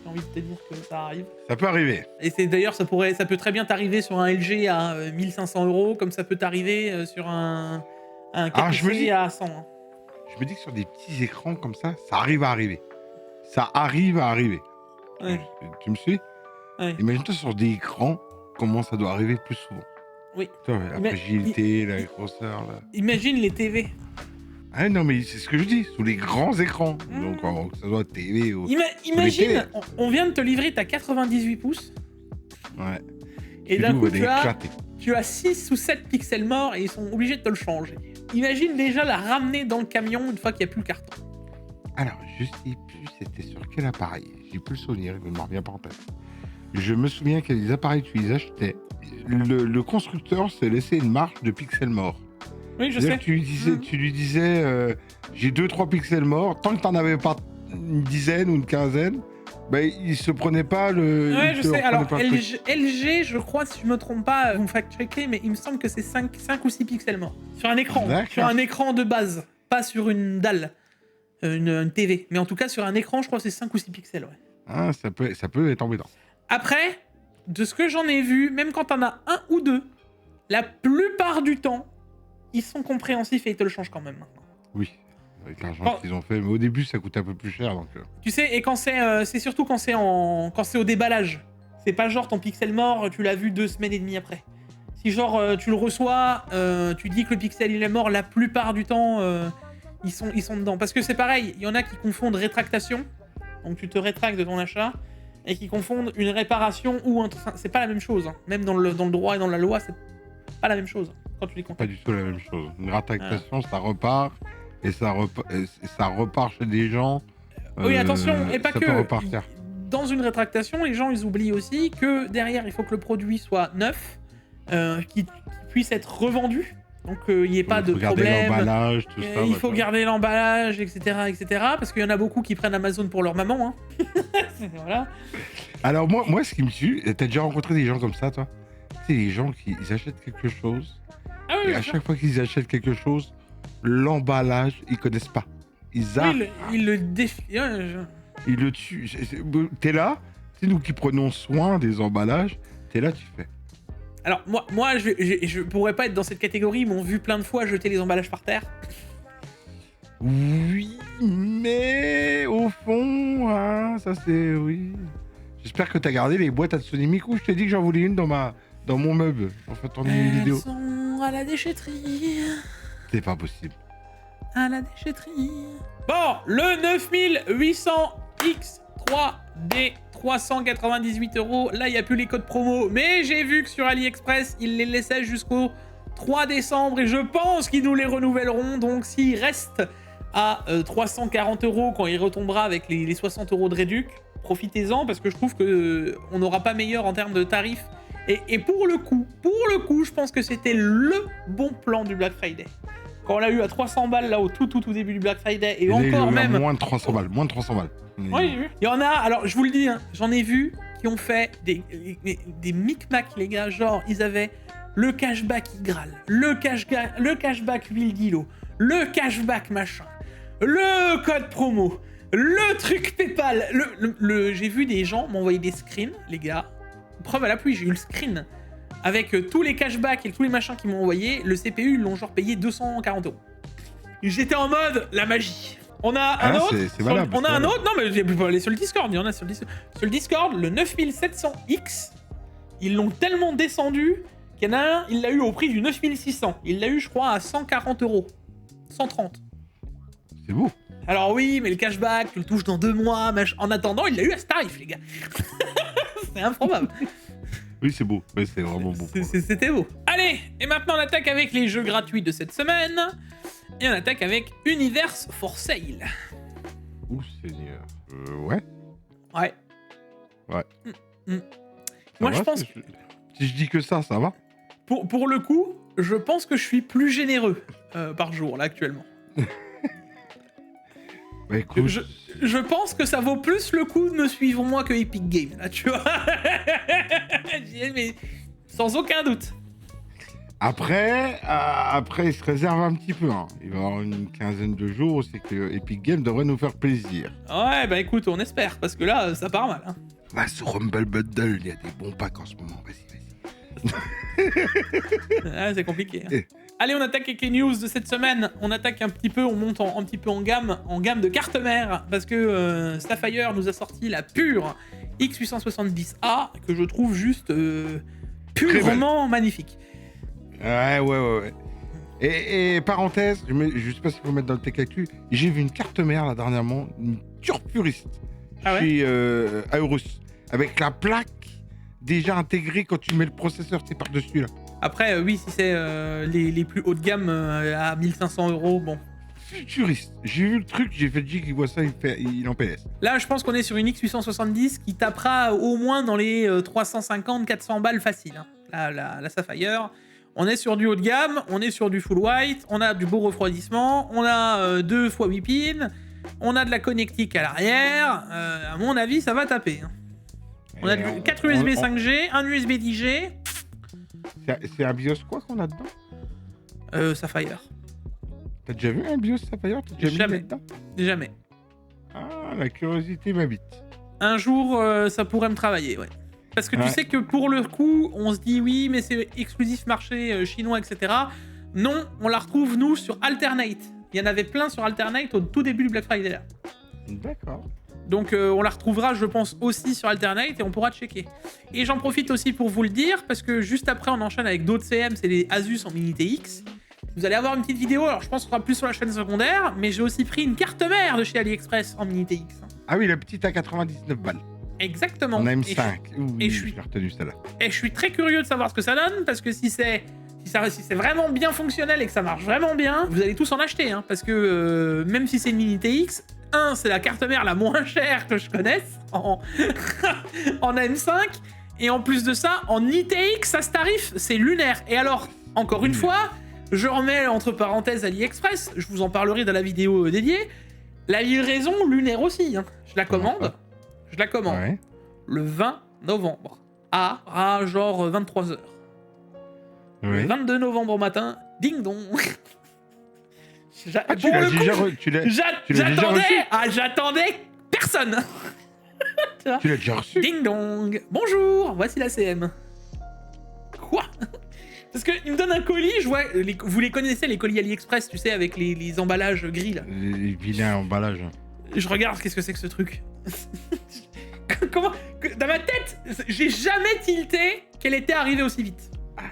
[SPEAKER 1] j'ai envie de te dire que ça arrive.
[SPEAKER 2] Ça peut arriver.
[SPEAKER 1] Et c'est d'ailleurs, ça peut très bien t'arriver sur un LG à 1500 €, comme ça peut t'arriver sur un 4G à 100. Hein.
[SPEAKER 2] Je me dis que sur des petits écrans comme ça arrive à arriver. Ça arrive à arriver.
[SPEAKER 1] Ouais.
[SPEAKER 2] Tu me suis?
[SPEAKER 1] Ouais.
[SPEAKER 2] Imagine-toi sur des écrans, comment ça doit arriver plus souvent.
[SPEAKER 1] Oui.
[SPEAKER 2] Toi, la fragilité, la grosseur. Là.
[SPEAKER 1] Imagine les TV.
[SPEAKER 2] Ah non, mais c'est ce que je dis, sous les grands écrans. Donc, que ça soit TV ou...
[SPEAKER 1] Imagine, on vient de te livrer ta 98 pouces.
[SPEAKER 2] Ouais.
[SPEAKER 1] Et d'un coup, tu as 6 ou 7 pixels morts et ils sont obligés de te le changer. Imagine déjà la ramener dans le camion une fois qu'il n'y a plus le carton.
[SPEAKER 2] Alors, je sais plus c'était sur quel appareil. J'ai plus le souvenir, il ne me revient pas en tête. Je me souviens qu'il y a des appareils que tu les achetais. Le constructeur s'est laissé une marge de pixels morts.
[SPEAKER 1] Oui, je sais.
[SPEAKER 2] Tu lui disais, j'ai 2-3 pixels morts. Tant que tu n'en avais pas une dizaine ou une quinzaine, bah, ils se prenaient pas le...
[SPEAKER 1] Ouais,
[SPEAKER 2] ils
[SPEAKER 1] je
[SPEAKER 2] te
[SPEAKER 1] sais.
[SPEAKER 2] reprenaient
[SPEAKER 1] Alors,
[SPEAKER 2] pas le truc.
[SPEAKER 1] LG, je crois, si je me trompe pas, vous me fact-checkez, mais il me semble que c'est 5 ou 6 pixels mort. Sur un écran.
[SPEAKER 2] D'accord.
[SPEAKER 1] Sur un écran de base. Pas sur une dalle. Une TV. Mais en tout cas, sur un écran, je crois que c'est 5 ou 6 pixels, ouais.
[SPEAKER 2] Ah, ça peut être embêtant.
[SPEAKER 1] Après, de ce que j'en ai vu, même quand t'en as un ou deux, la plupart du temps, ils sont compréhensifs et ils te le changent quand même maintenant.
[SPEAKER 2] Oui, avec l'argent
[SPEAKER 1] Bon.
[SPEAKER 2] qu'ils ont fait. Mais au début, ça coûte un peu plus cher, donc...
[SPEAKER 1] Tu sais, et quand c'est surtout quand c'est au déballage. C'est pas genre ton pixel mort, tu l'as vu 2 semaines et demie après. Si genre tu le reçois, tu dis que le pixel il est mort, la plupart du temps ils sont dedans. Parce que c'est pareil, il y en a qui confondent rétractation, donc tu te rétractes de ton achat, et qui confondent une réparation ou un... Enfin, c'est pas la même chose. Hein. Même dans le droit et dans la loi, c'est pas la même chose quand tu les
[SPEAKER 2] Pas
[SPEAKER 1] contactes.
[SPEAKER 2] du tout la même chose. Une rétractation, ça repart, et ça repart chez des gens.
[SPEAKER 1] Oui, attention, et pas
[SPEAKER 2] ça
[SPEAKER 1] que.
[SPEAKER 2] peut repartir.
[SPEAKER 1] Dans une rétractation, les gens ils oublient aussi que derrière il faut que le produit soit neuf, qu'il puisse être revendu, donc il n'y ait pas de
[SPEAKER 2] Regardez
[SPEAKER 1] problème.
[SPEAKER 2] l'emballage, tout ça.
[SPEAKER 1] Il faut
[SPEAKER 2] machin.
[SPEAKER 1] garder l'emballage, etc., etc. Parce qu'il y en a beaucoup qui prennent Amazon pour leur maman. Hein. Voilà.
[SPEAKER 2] Alors moi, ce qui me tue, t'as déjà rencontré des gens comme ça, toi? C'est les gens qui ils achètent quelque chose,
[SPEAKER 1] Ah oui,
[SPEAKER 2] et à chaque fois qu'ils achètent quelque chose, l'emballage, ils connaissent pas. Ils arrivent,
[SPEAKER 1] il le défie.
[SPEAKER 2] ils le tuent. T'es là, c'est nous qui prenons soin des emballages, t'es là, tu fais.
[SPEAKER 1] Alors moi je pourrais pas être dans cette catégorie, ils m'ont vu plein de fois jeter les emballages par terre.
[SPEAKER 2] Oui, mais au fond, hein, ça c'est... Oui. J'espère que t'as gardé les boîtes à Sony Miku. Je t'ai dit que j'en voulais une dans mon meuble. En fait, on une vidéo.
[SPEAKER 1] Elles sont à la déchetterie.
[SPEAKER 2] C'est pas possible.
[SPEAKER 1] À la déchetterie. Bon, le 9800X3D 398 €. Là, il n'y a plus les codes promo, mais j'ai vu que sur AliExpress, ils les laissaient jusqu'au 3 décembre et je pense qu'ils nous les renouvelleront. Donc, s'il reste à 340 € quand il retombera avec les 60 € de réduc, profitez-en parce que je trouve que on n'aura pas meilleur en termes de tarifs. Et pour le coup, je pense que c'était le bon plan du Black Friday. Quand on l'a eu à 300 balles là au tout début du Black Friday et
[SPEAKER 2] là,
[SPEAKER 1] encore
[SPEAKER 2] il est à
[SPEAKER 1] même...
[SPEAKER 2] moins de 300 balles. Moins de 300 balles.
[SPEAKER 1] Oui, j'ai vu. Il y en a, alors je vous le dis, hein, j'en ai vu qui ont fait des micmacs, les gars. Genre, ils avaient le cashback Igral, le cashback Wildilo, le cashback machin, le code promo, le truc PayPal. J'ai vu des gens m'envoyer des screens, les gars. Preuve à l'appui, j'ai eu le screen. Avec tous les cashbacks et tous les machins qu'ils m'ont envoyé, le CPU, ils l'ont genre payé 240 €. J'étais en mode, la magie. On a un autre.
[SPEAKER 2] C'est valable.
[SPEAKER 1] On a un autre. Non, mais j'ai pu aller sur le Discord. Il y en a sur le Discord. Sur le Discord, le 9700X, ils l'ont tellement descendu qu'il y en a un, il l'a eu au prix du 9600. Il l'a eu, je crois, à 140 €. 130.
[SPEAKER 2] C'est beau.
[SPEAKER 1] Alors oui, mais le cashback, tu le touches dans 2 mois. En attendant, il l'a eu à ce tarif, les gars. C'est improbable.
[SPEAKER 2] Oui, c'est beau. Ouais, c'est vraiment beau.
[SPEAKER 1] C'était beau. Allez, et maintenant on attaque avec les jeux gratuits de cette semaine. Et on attaque avec Universe for Sale.
[SPEAKER 2] Ouh, Seigneur. Ouais.
[SPEAKER 1] Ouais.
[SPEAKER 2] Ouais.
[SPEAKER 1] Mm. Moi,
[SPEAKER 2] va,
[SPEAKER 1] je pense...
[SPEAKER 2] Si je dis que ça va.
[SPEAKER 1] Pour le coup, je pense que je suis plus généreux par jour, là, actuellement.
[SPEAKER 2] Bah écoute...
[SPEAKER 1] Je pense que ça vaut plus le coup de me suivre moi que Epic Games, là, tu vois. Mais sans aucun doute.
[SPEAKER 2] Après, il se réserve un petit peu. Hein. Il va y avoir une quinzaine de jours, c'est que Epic Games devrait nous faire plaisir.
[SPEAKER 1] Ouais, bah écoute, on espère, parce que là, ça part mal. Hein.
[SPEAKER 2] Bah, sur Rumble Bundle, il y a des bons packs en ce moment. Vas-y.
[SPEAKER 1] Ah, c'est compliqué. Hein. Allez, on attaque avec les news de cette semaine. On attaque un petit peu, on monte un petit peu en gamme de carte mère, parce que Sapphire nous a sorti la pure X870A, que je trouve juste purement magnifique.
[SPEAKER 2] Ouais. Et parenthèse, je sais pas s'il faut mettre dans le tech actu, j'ai vu une carte mère là dernièrement, une turpuriste, chez Aorus, avec la plaque déjà intégrée quand tu mets le processeur, c'est par-dessus là.
[SPEAKER 1] Après, oui, si c'est les plus haut de gamme à 1500 €, bon.
[SPEAKER 2] Futuriste. J'ai vu le truc, j'ai fait le G qui voit ça, il en PS.
[SPEAKER 1] Là, je pense qu'on est sur une X870 qui tapera au moins dans les 350-400 balles facile. Hein. La Sapphire. On est sur du haut de gamme, on est sur du full white, on a du beau refroidissement, on a 2 x 8 pins, On a de la connectique à l'arrière. À mon avis, ça va taper. Hein. On a 4 USB 5G, un USB 10G.
[SPEAKER 2] C'est un BIOS quoi qu'on a dedans?
[SPEAKER 1] Sapphire.
[SPEAKER 2] T'as déjà vu un BIOS Sapphire? T'as déjà
[SPEAKER 1] Jamais.
[SPEAKER 2] mis dedans?
[SPEAKER 1] Jamais.
[SPEAKER 2] Ah, la curiosité m'habite.
[SPEAKER 1] Un jour, ça pourrait me travailler, ouais. Parce que tu sais que pour le coup, on se dit oui, mais c'est exclusif marché chinois, etc. Non, on la retrouve, nous, sur Alternate. Il y en avait plein sur Alternate au tout début du Black Friday, là.
[SPEAKER 2] D'accord.
[SPEAKER 1] Donc on la retrouvera, je pense, aussi sur Alternate et on pourra checker. Et j'en profite aussi pour vous le dire, parce que juste après, on enchaîne avec d'autres CM, c'est les Asus en Mini TX. Vous allez avoir une petite vidéo, alors je pense qu'on sera plus sur la chaîne secondaire, mais j'ai aussi pris une carte mère de chez AliExpress en Mini TX.
[SPEAKER 2] Ah oui, la petite à 99 balles.
[SPEAKER 1] Exactement.
[SPEAKER 2] En M5.
[SPEAKER 1] et je suis-
[SPEAKER 2] j'ai retenu celle-là.
[SPEAKER 1] Et je suis très curieux de savoir ce que ça donne, parce que si c'est vraiment bien fonctionnel et que ça marche vraiment bien, vous allez tous en acheter, hein, parce que même si c'est une Mini TX, c'est la carte mère la moins chère que je connaisse en, en M5, et en plus de ça, en ITX, à ce tarif, c'est lunaire. Et alors, encore une fois, je remets entre parenthèses AliExpress, je vous en parlerai dans la vidéo dédiée, la livraison lunaire aussi, hein. Je la commande
[SPEAKER 2] Ouais.
[SPEAKER 1] le 20 novembre à genre 23h. Le
[SPEAKER 2] Ouais.
[SPEAKER 1] 22 novembre au matin, ding dong.
[SPEAKER 2] Ah, tu l'as déjà tu l'as déjà reçu?
[SPEAKER 1] J'attendais personne.
[SPEAKER 2] Tu l'as déjà reçu?
[SPEAKER 1] Ding dong. Bonjour, voici la CM. Quoi? Parce qu'il me donne un colis, je vois, vous les connaissez les colis AliExpress, tu sais, avec les emballages gris là.
[SPEAKER 2] Les vilains emballages.
[SPEAKER 1] Je regarde, qu'est-ce que c'est que ce truc? Comment? Dans ma tête, j'ai jamais tilté qu'elle était arrivée aussi vite.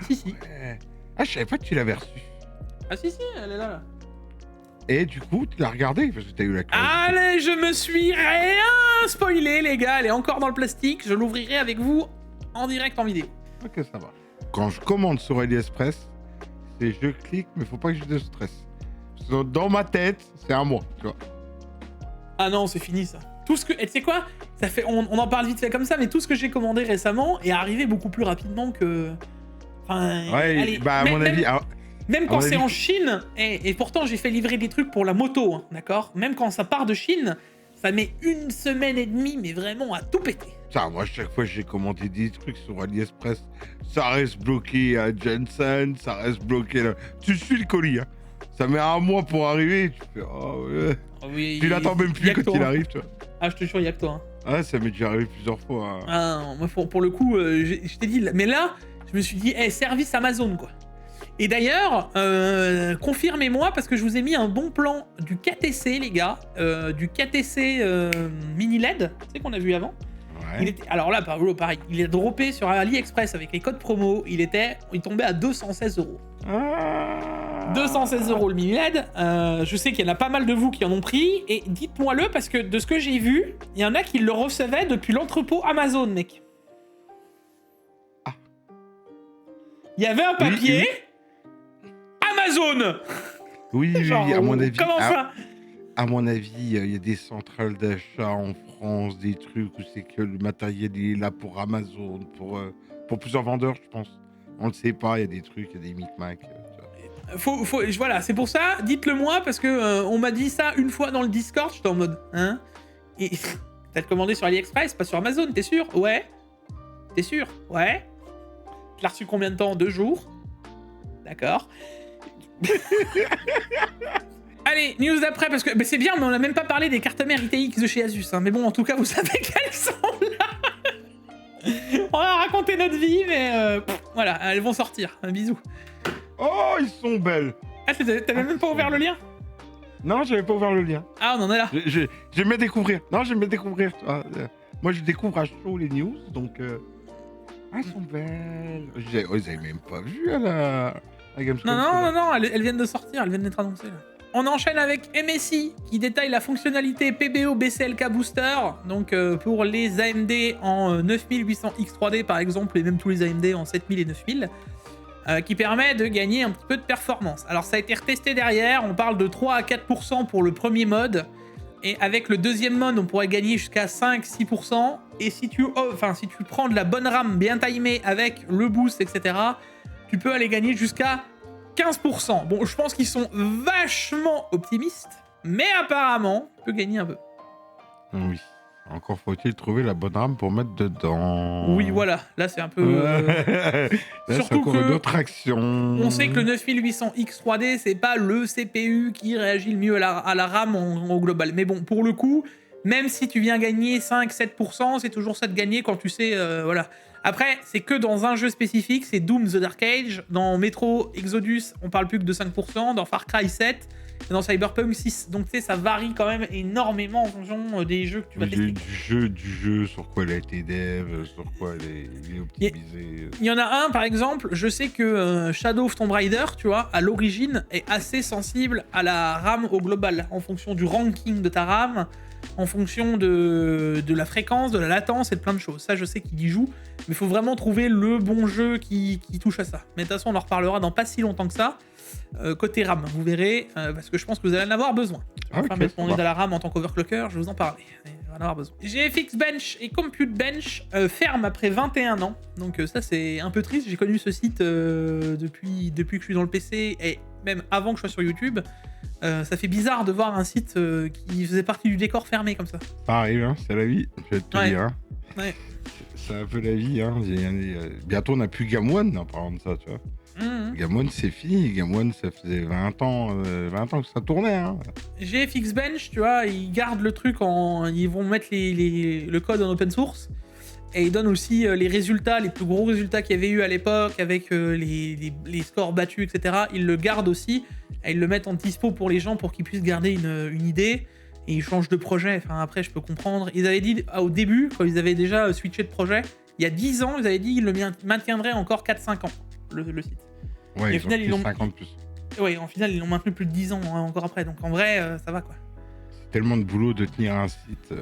[SPEAKER 1] Si.
[SPEAKER 2] Ouais. Ah, je savais pas que tu l'avais reçu.
[SPEAKER 1] Ah si, elle est là.
[SPEAKER 2] Et du coup, tu l'as regardé parce que t'as eu la curiosité.
[SPEAKER 1] Allez, je me suis rien spoilé, les gars. Elle est encore dans le plastique. Je l'ouvrirai avec vous en direct en vidéo.
[SPEAKER 2] Ok, ça va. Quand je commande sur AliExpress, c'est je clique, mais faut pas que j'ai de stress. Parce que dans ma tête, c'est un mois, tu vois.
[SPEAKER 1] Ah non, c'est fini ça. Tout ce que, et tu sais quoi, ça fait, on en parle vite fait comme ça, mais tout ce que j'ai commandé récemment est arrivé beaucoup plus rapidement que. Enfin,
[SPEAKER 2] Ouais,
[SPEAKER 1] allez,
[SPEAKER 2] bah à mon avis.
[SPEAKER 1] Même quand
[SPEAKER 2] mon
[SPEAKER 1] c'est
[SPEAKER 2] avis-
[SPEAKER 1] en Chine, et pourtant j'ai fait livrer des trucs pour la moto, hein, d'accord. Même quand ça part de Chine, ça met 1 semaine et demie, mais vraiment à tout péter.
[SPEAKER 2] Ça, moi, chaque fois que j'ai commandé des trucs sur AliExpress, ça reste bloqué à Jensen, ça reste bloqué là. Tu suis le colis, hein. Ça met un mois pour arriver, tu fais, oh ouais.
[SPEAKER 1] Oh oui,
[SPEAKER 2] Tu l'attends même plus
[SPEAKER 1] y a que
[SPEAKER 2] quand
[SPEAKER 1] toi,
[SPEAKER 2] il
[SPEAKER 1] hein.
[SPEAKER 2] arrive, tu vois.
[SPEAKER 1] Ah, je te jure, y'a que toi. Hein.
[SPEAKER 2] Ah, ça m'est déjà arrivé plusieurs fois. Hein.
[SPEAKER 1] Ah non, moi pour le coup, je t'ai dit, mais là, je me suis dit, service Amazon quoi. Et d'ailleurs, confirmez-moi parce que je vous ai mis un bon plan du KTC les gars, du KTC mini LED, tu sais qu'on a vu avant.
[SPEAKER 2] Ouais.
[SPEAKER 1] Alors là, pareil, il est droppé sur AliExpress avec les codes promo, il tombait à 216 €.
[SPEAKER 2] Ah.
[SPEAKER 1] 216 € le mini LED. Je sais qu'il y en a pas mal de vous qui en ont pris. Et dites-moi-le parce que de ce que j'ai vu, il y en a qui le recevaient depuis l'entrepôt Amazon, mec.
[SPEAKER 2] Ah.
[SPEAKER 1] Il y avait un papier. Amazon.
[SPEAKER 2] Oui,
[SPEAKER 1] Genre,
[SPEAKER 2] à mon avis.
[SPEAKER 1] comment ça?
[SPEAKER 2] À mon avis, il y a des centrales d'achat en France, des trucs où c'est que le matériel il est là pour Amazon, pour plusieurs vendeurs, je pense. On le sait pas, il y a des trucs, il y a des micmacs.
[SPEAKER 1] Voilà, c'est pour ça, dites-le moi, parce que on m'a dit ça une fois dans le Discord, j'étais en mode, hein? Et t'as le commandé sur AliExpress, pas sur Amazon, t'es sûr? Ouais. T'es sûr? Ouais. Tu l'as reçu combien de temps? 2 jours. D'accord. Allez, news d'après, parce que c'est bien, mais on n'a même pas parlé des cartes mères ITX de chez Asus, hein. Mais bon, en tout cas, vous savez qu'elles sont là. On a raconté notre vie, mais voilà, elles vont sortir. Un bisou.
[SPEAKER 2] Oh, ils sont belles!
[SPEAKER 1] Ah, t'avais même pas ouvert le lien?
[SPEAKER 2] Non, j'avais pas ouvert le lien.
[SPEAKER 1] Ah, on en est là.
[SPEAKER 2] J'aime bien découvrir. Non, j'aime bien découvrir. Tu vois. Moi, je découvre à chaud les news, donc. Ah, elles sont belles. Ils avaient même pas vu à la Gamescom.
[SPEAKER 1] Non, elles viennent de sortir, elles viennent d'être annoncées là. On enchaîne avec MSI qui détaille la fonctionnalité PBO BCLK Booster, donc pour les AMD en 9800X3D par exemple, et même tous les AMD en 7000 et 9000, qui permet de gagner un petit peu de performance. Alors ça a été retesté derrière, on parle de 3 à 4% pour le premier mode, et avec le deuxième mode on pourrait gagner jusqu'à 5-6%, et si tu prends de la bonne RAM bien timée avec le boost, etc., tu peux aller gagner jusqu'à 15%. Bon, je pense qu'ils sont vachement optimistes, Mais apparemment, tu peux gagner un peu.
[SPEAKER 2] Oui. Encore faut-il trouver la bonne RAM pour mettre dedans.
[SPEAKER 1] Oui, voilà. Là, c'est un peu...
[SPEAKER 2] Là, c'est
[SPEAKER 1] Surtout
[SPEAKER 2] encore
[SPEAKER 1] que
[SPEAKER 2] une autre action.
[SPEAKER 1] On sait que le 9800X 3D, c'est pas le CPU qui réagit le mieux à la RAM au global. Mais bon, pour le coup, même si tu viens gagner 5-7%, c'est toujours ça de gagner quand tu sais... voilà. Après, c'est que dans un jeu spécifique, c'est Doom The Dark Age. Dans Metro Exodus, on parle plus que de 5%. Dans Far Cry 7, et dans Cyberpunk 6. Donc tu sais, ça varie quand même énormément en fonction des jeux que tu vas tester.
[SPEAKER 2] Du jeu, sur quoi il a été dev, sur quoi il est optimisé.
[SPEAKER 1] Il y en a un, par exemple, je sais que Shadow of Tomb Raider, tu vois, à l'origine, est assez sensible à la RAM au global, en fonction du ranking de ta RAM, en fonction de la fréquence, de la latence et de plein de choses. Ça, je sais qu'il y joue, mais il faut vraiment trouver le bon jeu qui touche à ça. Mais de toute façon, on en reparlera dans pas si longtemps que ça. Côté RAM, vous verrez, parce que je pense que vous allez en avoir besoin. Enfin, mettre mon nez dans la RAM en tant qu'overclocker, je vais vous en parler. Vous allez en avoir besoin. GFX Bench et Compute Bench ferment après 21 ans. Donc ça, c'est un peu triste. J'ai connu ce site depuis que je suis dans le PC et même avant que je sois sur YouTube. Ça fait bizarre de voir un site qui faisait partie du décor fermé comme ça.
[SPEAKER 2] Ça arrive, hein, c'est la vie, je vais te dire. Hein.
[SPEAKER 1] Ouais.
[SPEAKER 2] C'est un peu la vie. Hein. Bientôt, on n'a plus Game One, en parlant de ça, tu vois. Game One, c'est fini. Game One, ça faisait 20 ans que ça tournait. Hein.
[SPEAKER 1] GFX Bench, tu vois, ils gardent le truc ils vont mettre le code en open source. Et ils donnent aussi les résultats, les plus gros résultats qu'il y avait eu à l'époque avec les scores battus, etc. Ils le gardent aussi et ils le mettent en dispo pour les gens pour qu'ils puissent garder une idée. Et ils changent de projet. Enfin, après, je peux comprendre. Ils avaient dit au début, quand ils avaient déjà switché de projet, il y a 10 ans, ils avaient dit qu'ils le maintiendraient encore 4-5 ans, le site.
[SPEAKER 2] Ouais,
[SPEAKER 1] et au final, ils l'ont
[SPEAKER 2] 50 plus.
[SPEAKER 1] Oui, en final, ils l'ont maintenu plus de 10 ans encore après. Donc en vrai, ça va quoi.
[SPEAKER 2] C'est tellement de boulot de tenir un site.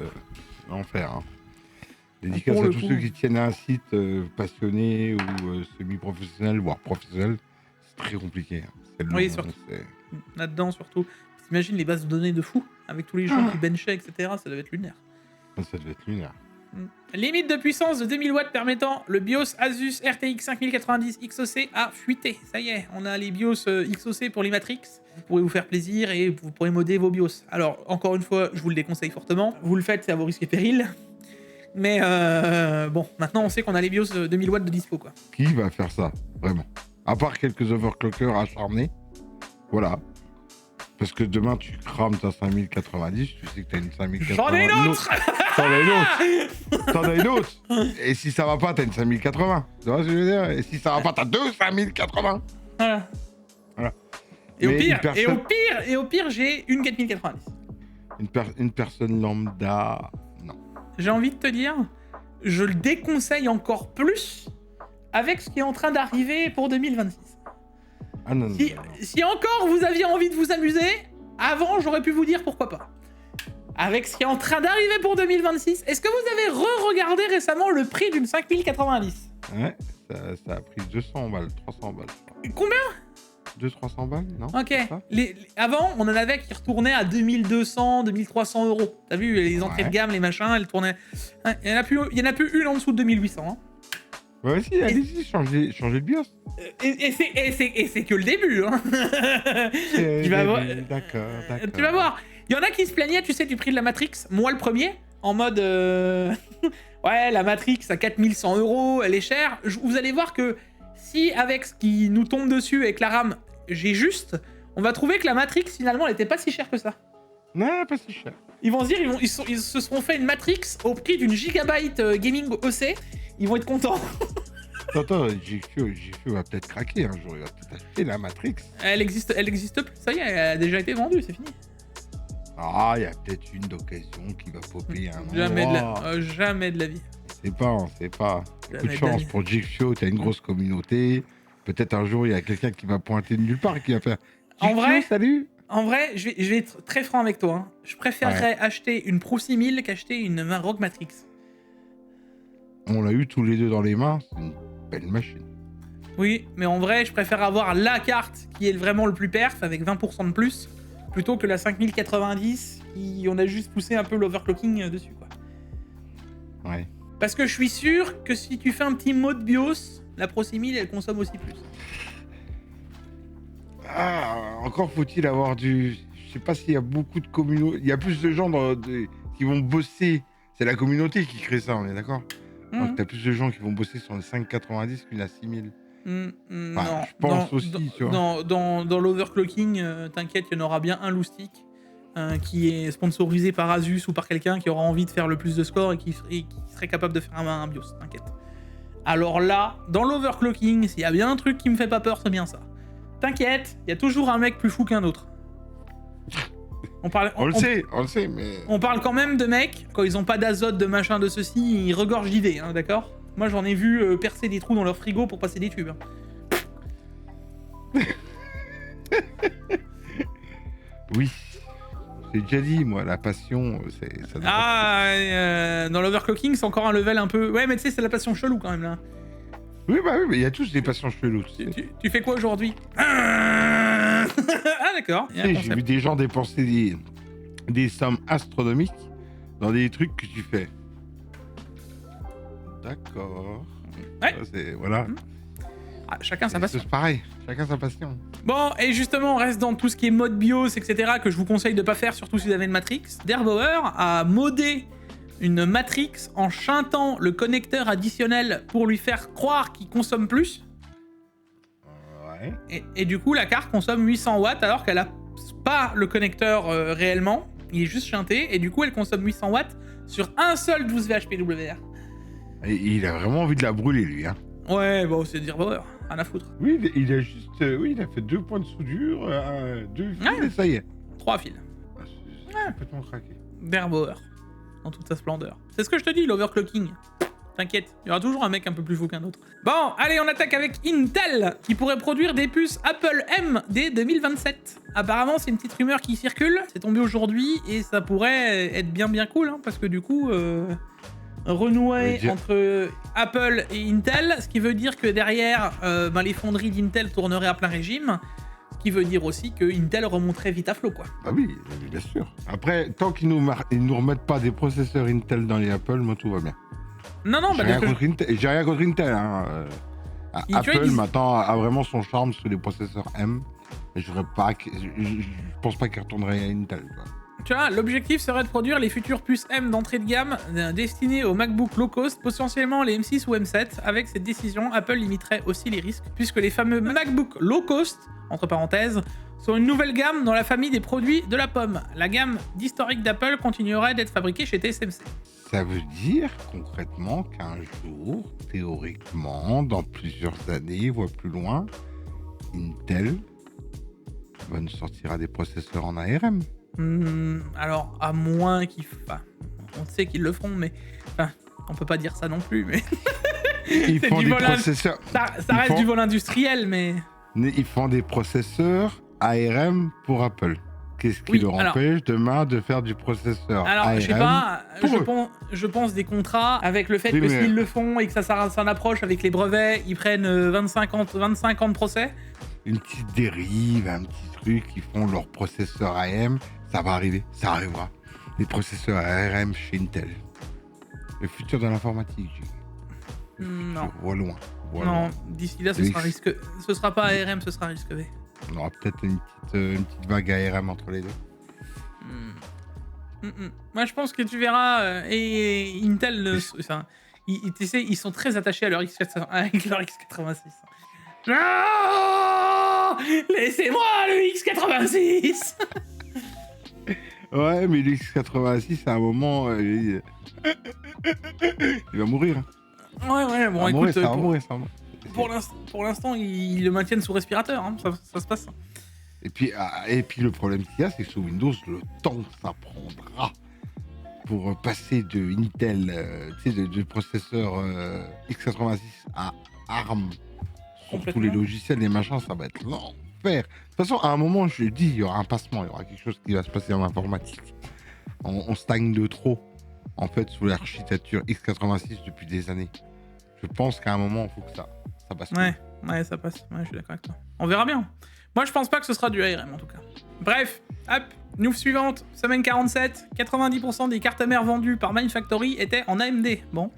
[SPEAKER 2] L'enfer. Hein. Dédicace à tous ceux qui tiennent un site passionné ou semi-professionnel, voire professionnel. C'est très compliqué. Hein. C'est long,
[SPEAKER 1] oui, surtout. Là-dedans, surtout. T'imagines les bases de données de fou avec tous les gens qui benchaient, etc. Ça devait être lunaire.
[SPEAKER 2] Ça devait être lunaire.
[SPEAKER 1] Limite de puissance de 2000 watts permettant le BIOS Asus RTX 5090 XOC a fuité. Ça y est, on a les BIOS XOC pour les Matrix. Vous pourrez vous faire plaisir et vous pourrez modder vos BIOS. Alors, encore une fois, je vous le déconseille fortement. Vous le faites, c'est à vos risques et périls. Mais bon, maintenant on sait qu'on a les BIOS 2000 watts de dispo, quoi.
[SPEAKER 2] Qui va faire ça, vraiment? À part quelques overclockers acharnés. Voilà. Parce que demain, tu crames ta 5090, tu sais que t'as une 5080.
[SPEAKER 1] J'en ai une autre.
[SPEAKER 2] T'en as une autre. Et si ça va pas, t'as une 5080. Tu vois ce que je veux dire? Et si ça va pas, t'as deux 5080.
[SPEAKER 1] Voilà. Et au pire, j'ai une 4090.
[SPEAKER 2] Une personne lambda, non.
[SPEAKER 1] J'ai envie de te dire, je le déconseille encore plus avec ce qui est en train d'arriver pour 2026.
[SPEAKER 2] Ah non,
[SPEAKER 1] si encore vous aviez envie de vous amuser, avant j'aurais pu vous dire pourquoi pas. Avec ce qui est en train d'arriver pour 2026, est-ce que vous avez re-regardé récemment le prix d'une 5090 ?
[SPEAKER 2] Ouais, ça a pris 200 balles, 300 balles.
[SPEAKER 1] Combien ?
[SPEAKER 2] 200-300 balles, non ?
[SPEAKER 1] Ok. Avant, on en avait qui retournaient à 2200, 2300 euros. T'as vu, les entrées de gamme, les machins, elles tournaient... Il y en a plus une en dessous de 2800. Hein.
[SPEAKER 2] Ouais, si, allez-y, changez le BIOS.
[SPEAKER 1] Et c'est que le début. Hein. Tu vas voir.
[SPEAKER 2] D'accord.
[SPEAKER 1] Tu vas voir. Il y en a qui se plaignaient, tu sais, du prix de la Matrix. Moi, le premier, en mode... ouais, la Matrix à 4100 euros, elle est chère. Vous allez voir que si, avec ce qui nous tombe dessus, avec la RAM, j'ai juste, on va trouver que la Matrix, finalement, elle était pas si chère que ça.
[SPEAKER 2] Non, pas si cher.
[SPEAKER 1] Ils vont se dire, ils se seront fait une Matrix au prix d'une gigabyte gaming OC. Ils vont être contents.
[SPEAKER 2] Attends, GFU va peut-être craquer un jour. Il va peut-être acheter la Matrix.
[SPEAKER 1] Elle existe plus. Ça y est, elle a déjà été vendue, c'est fini.
[SPEAKER 2] Ah, il y a peut-être une d'occasion qui va popper un moment.
[SPEAKER 1] Jamais de la vie.
[SPEAKER 2] On sait pas. Coup de chance pour GFU, t'as une grosse communauté. Peut-être un jour, il y a quelqu'un qui va pointer de nulle part et qui va faire
[SPEAKER 1] en vrai,
[SPEAKER 2] salut.
[SPEAKER 1] En vrai, je vais être très franc avec toi. Hein. Je préférerais acheter une Pro 6000 qu'acheter une ROG Matrix.
[SPEAKER 2] On l'a eu tous les deux dans les mains, c'est une belle machine.
[SPEAKER 1] Oui, mais en vrai, je préfère avoir la carte qui est vraiment le plus perf, avec 20% de plus, plutôt que la 5090, qui on a juste poussé un peu l'overclocking dessus, quoi.
[SPEAKER 2] Ouais.
[SPEAKER 1] Parce que je suis sûr que si tu fais un petit mode BIOS, la Pro 6000, elle consomme aussi plus.
[SPEAKER 2] Ah, encore faut-il avoir du... Je sais pas s'il y a beaucoup de communautés. Il y a plus de gens qui vont bosser. C'est la communauté qui crée ça, on est d'accord? Donc t'as plus de gens qui vont bosser sur les 5,90 qu'une à 6000.
[SPEAKER 1] Non,
[SPEAKER 2] je pense aussi, tu vois.
[SPEAKER 1] Dans l'overclocking, t'inquiète, il y en aura bien un loustic qui est sponsorisé par Asus ou par quelqu'un qui aura envie de faire le plus de score et qui serait capable de faire un BIOS, t'inquiète. Alors là, dans l'overclocking, s'il y a bien un truc qui me fait pas peur, c'est bien ça. T'inquiète, il y a toujours un mec plus fou qu'un autre. On le
[SPEAKER 2] sait, mais...
[SPEAKER 1] On parle quand même de mecs, quand ils ont pas d'azote, de machin, de ceci, ils regorgent d'idées, hein, d'accord? Moi, j'en ai vu percer des trous dans leur frigo pour passer des tubes.
[SPEAKER 2] Oui. J'ai déjà dit, moi, la passion, ça
[SPEAKER 1] dans l'overclocking, c'est encore un level un peu... Ouais, mais tu sais, c'est la passion chelou, quand même, là.
[SPEAKER 2] Oui, mais il y a tous des passions cheloues.
[SPEAKER 1] Tu fais quoi aujourd'hui? Ah, d'accord.
[SPEAKER 2] J'ai vu des gens dépenser des sommes astronomiques dans des trucs que tu fais. D'accord.
[SPEAKER 1] Ouais.
[SPEAKER 2] Voilà.
[SPEAKER 1] Chacun sa passion.
[SPEAKER 2] C'est pareil, chacun sa passion.
[SPEAKER 1] Bon, et justement, on reste dans tout ce qui est mode BIOS, etc., que je vous conseille de pas faire, surtout si vous avez une Matrix. Derbauer a modé une Matrix en chantant le connecteur additionnel pour lui faire croire qu'il consomme plus.
[SPEAKER 2] Ouais.
[SPEAKER 1] Et du coup, la carte consomme 800 watts alors qu'elle a pas le connecteur réellement. Il est juste chanté, et du coup, elle consomme 800 watts sur un seul 12 VHPWR.
[SPEAKER 2] Et il a vraiment envie de la brûler, lui, hein.
[SPEAKER 1] Ouais, bon, c'est Derbauer, rien à foutre.
[SPEAKER 2] Oui, il a juste... il a fait 2 points de soudure, 2 fils, et ça y est.
[SPEAKER 1] 3 fils.
[SPEAKER 2] C'est complètement craqué.
[SPEAKER 1] Derbauer, dans toute sa splendeur. C'est ce que je te dis, l'overclocking. T'inquiète, il y aura toujours un mec un peu plus fou qu'un autre. Bon, allez, on attaque avec Intel, qui pourrait produire des puces Apple M dès 2027. Apparemment, c'est une petite rumeur qui circule, c'est tombé aujourd'hui, et ça pourrait être bien cool, hein, parce que du coup... renouer entre Apple et Intel, ce qui veut dire que derrière, les fonderies d'Intel tourneraient à plein régime, ce qui veut dire aussi que Intel remonterait vite à flot, quoi.
[SPEAKER 2] Ah oui, bien sûr. Après, tant qu'ils nous remettent pas des processeurs Intel dans les Apple, moi tout va bien.
[SPEAKER 1] Non,
[SPEAKER 2] j'ai rien contre Intel, hein. Apple maintenant a vraiment son charme sur les processeurs M. Je pense pas qu'il retournerait à Intel, quoi.
[SPEAKER 1] Tu vois, l'objectif serait de produire les futures puces M d'entrée de gamme destinées aux MacBook low cost, potentiellement les M6 ou M7. Avec cette décision, Apple limiterait aussi les risques, puisque les fameux MacBook low cost, entre parenthèses, sont une nouvelle gamme dans la famille des produits de la pomme. La gamme d'historique d'Apple continuerait d'être fabriquée chez TSMC.
[SPEAKER 2] Ça veut dire concrètement qu'un jour, théoriquement, dans plusieurs années, voire plus loin, Intel va nous sortira des processeurs en ARM.
[SPEAKER 1] Alors, à moins qu'ils... Enfin, on sait qu'ils le feront, mais... Enfin, on peut pas dire ça non plus, mais...
[SPEAKER 2] Ils font des processeurs...
[SPEAKER 1] Ça reste du vol industriel, mais...
[SPEAKER 2] Ils font des processeurs ARM pour Apple. Qu'est-ce qui leur empêche demain de faire du processeur ARM?
[SPEAKER 1] Alors, je sais pas, je pense des contrats avec le fait que s'ils le font et que ça s'en approche avec les brevets, ils prennent 25 ans de procès.
[SPEAKER 2] Une petite dérive, un petit truc, ils font leur processeur ARM, ça va arriver, ça arrivera. Les processeurs ARM chez Intel. Le futur de l'informatique,
[SPEAKER 1] non.
[SPEAKER 2] Je vois loin.
[SPEAKER 1] Non, d'ici là, ce sera pas ARM, ce sera risque V.
[SPEAKER 2] On aura peut-être une petite vague ARM entre les deux.
[SPEAKER 1] Moi, je pense que tu verras, et Intel, ils sont très attachés à leur X86. Non, laissez-moi le X86.
[SPEAKER 2] Ouais, mais le X86, à un moment, il va mourir.
[SPEAKER 1] Ouais, bon, écoute,
[SPEAKER 2] ça va mourir.
[SPEAKER 1] Pour l'instant, ils le maintiennent sous respirateur, hein, ça se passe.
[SPEAKER 2] Et puis le problème qu'il y a, c'est que sous Windows, le temps que ça prendra pour passer de Intel, de processeur x86 à ARM, sur tous les logiciels, les machins, ça va être l'enfer. De toute façon, à un moment, je dis, il y aura un passement, il y aura quelque chose qui va se passer en informatique. On stagne de trop, en fait, sous l'architecture x86 depuis des années. Je pense qu'à un moment, il faut que ça passe.
[SPEAKER 1] Ouais, ça passe. Ouais, je suis d'accord avec toi. On verra bien. Moi, je pense pas que ce sera du ARM, en tout cas. Bref, hop, news suivante. Semaine 47, 90% des cartes mères vendues par Mindfactory étaient en AMD. Bon,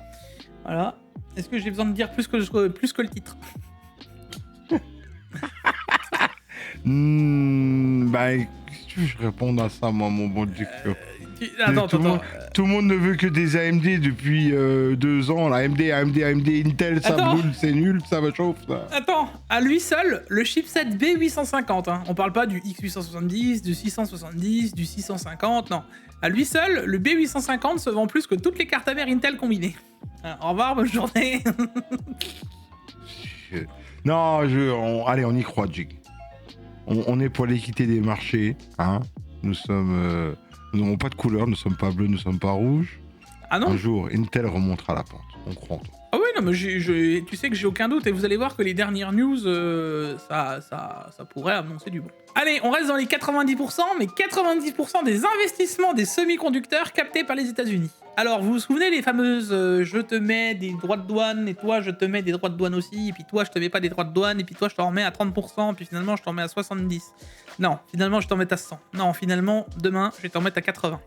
[SPEAKER 1] voilà. Est-ce que j'ai besoin de dire plus que le titre?
[SPEAKER 2] Bah, si tu tu veux que je réponde à ça, moi, mon bon Dieu?
[SPEAKER 1] Attends.
[SPEAKER 2] Tout le monde ne veut que des AMD depuis 2 ans. Là. AMD, Intel, ça brûle, c'est nul, ça me chauffe. Ça.
[SPEAKER 1] Attends, à lui seul, le chipset B850, hein, on parle pas du X870, du 670, du 650, non. À lui seul, le B850 se vend plus que toutes les cartes mères Intel combinées. Au revoir, bonne journée.
[SPEAKER 2] Non, allez, on y croit, Jig. On est pour l'équité des marchés, hein. Nous n'avons pas de couleur, nous sommes pas bleus, nous sommes pas rouges.
[SPEAKER 1] Ah non?
[SPEAKER 2] Un jour, Intel remontera la pente, on croit en toi.
[SPEAKER 1] Ah oui, non, mais tu sais que j'ai aucun doute, et vous allez voir que les dernières news, ça pourrait annoncer du bon. Allez, on reste dans les 90%, mais 90% des investissements des semi-conducteurs captés par les États-Unis. Alors, vous vous souvenez les fameuses je te mets des droits de douane, et toi je te mets des droits de douane aussi, et puis toi je te mets pas des droits de douane, et puis toi je t'en remets à 30%, puis finalement je t'en mets à 70%. Non, finalement je t'en mets à 100. Non, finalement, demain, je vais t'en mettre à 80.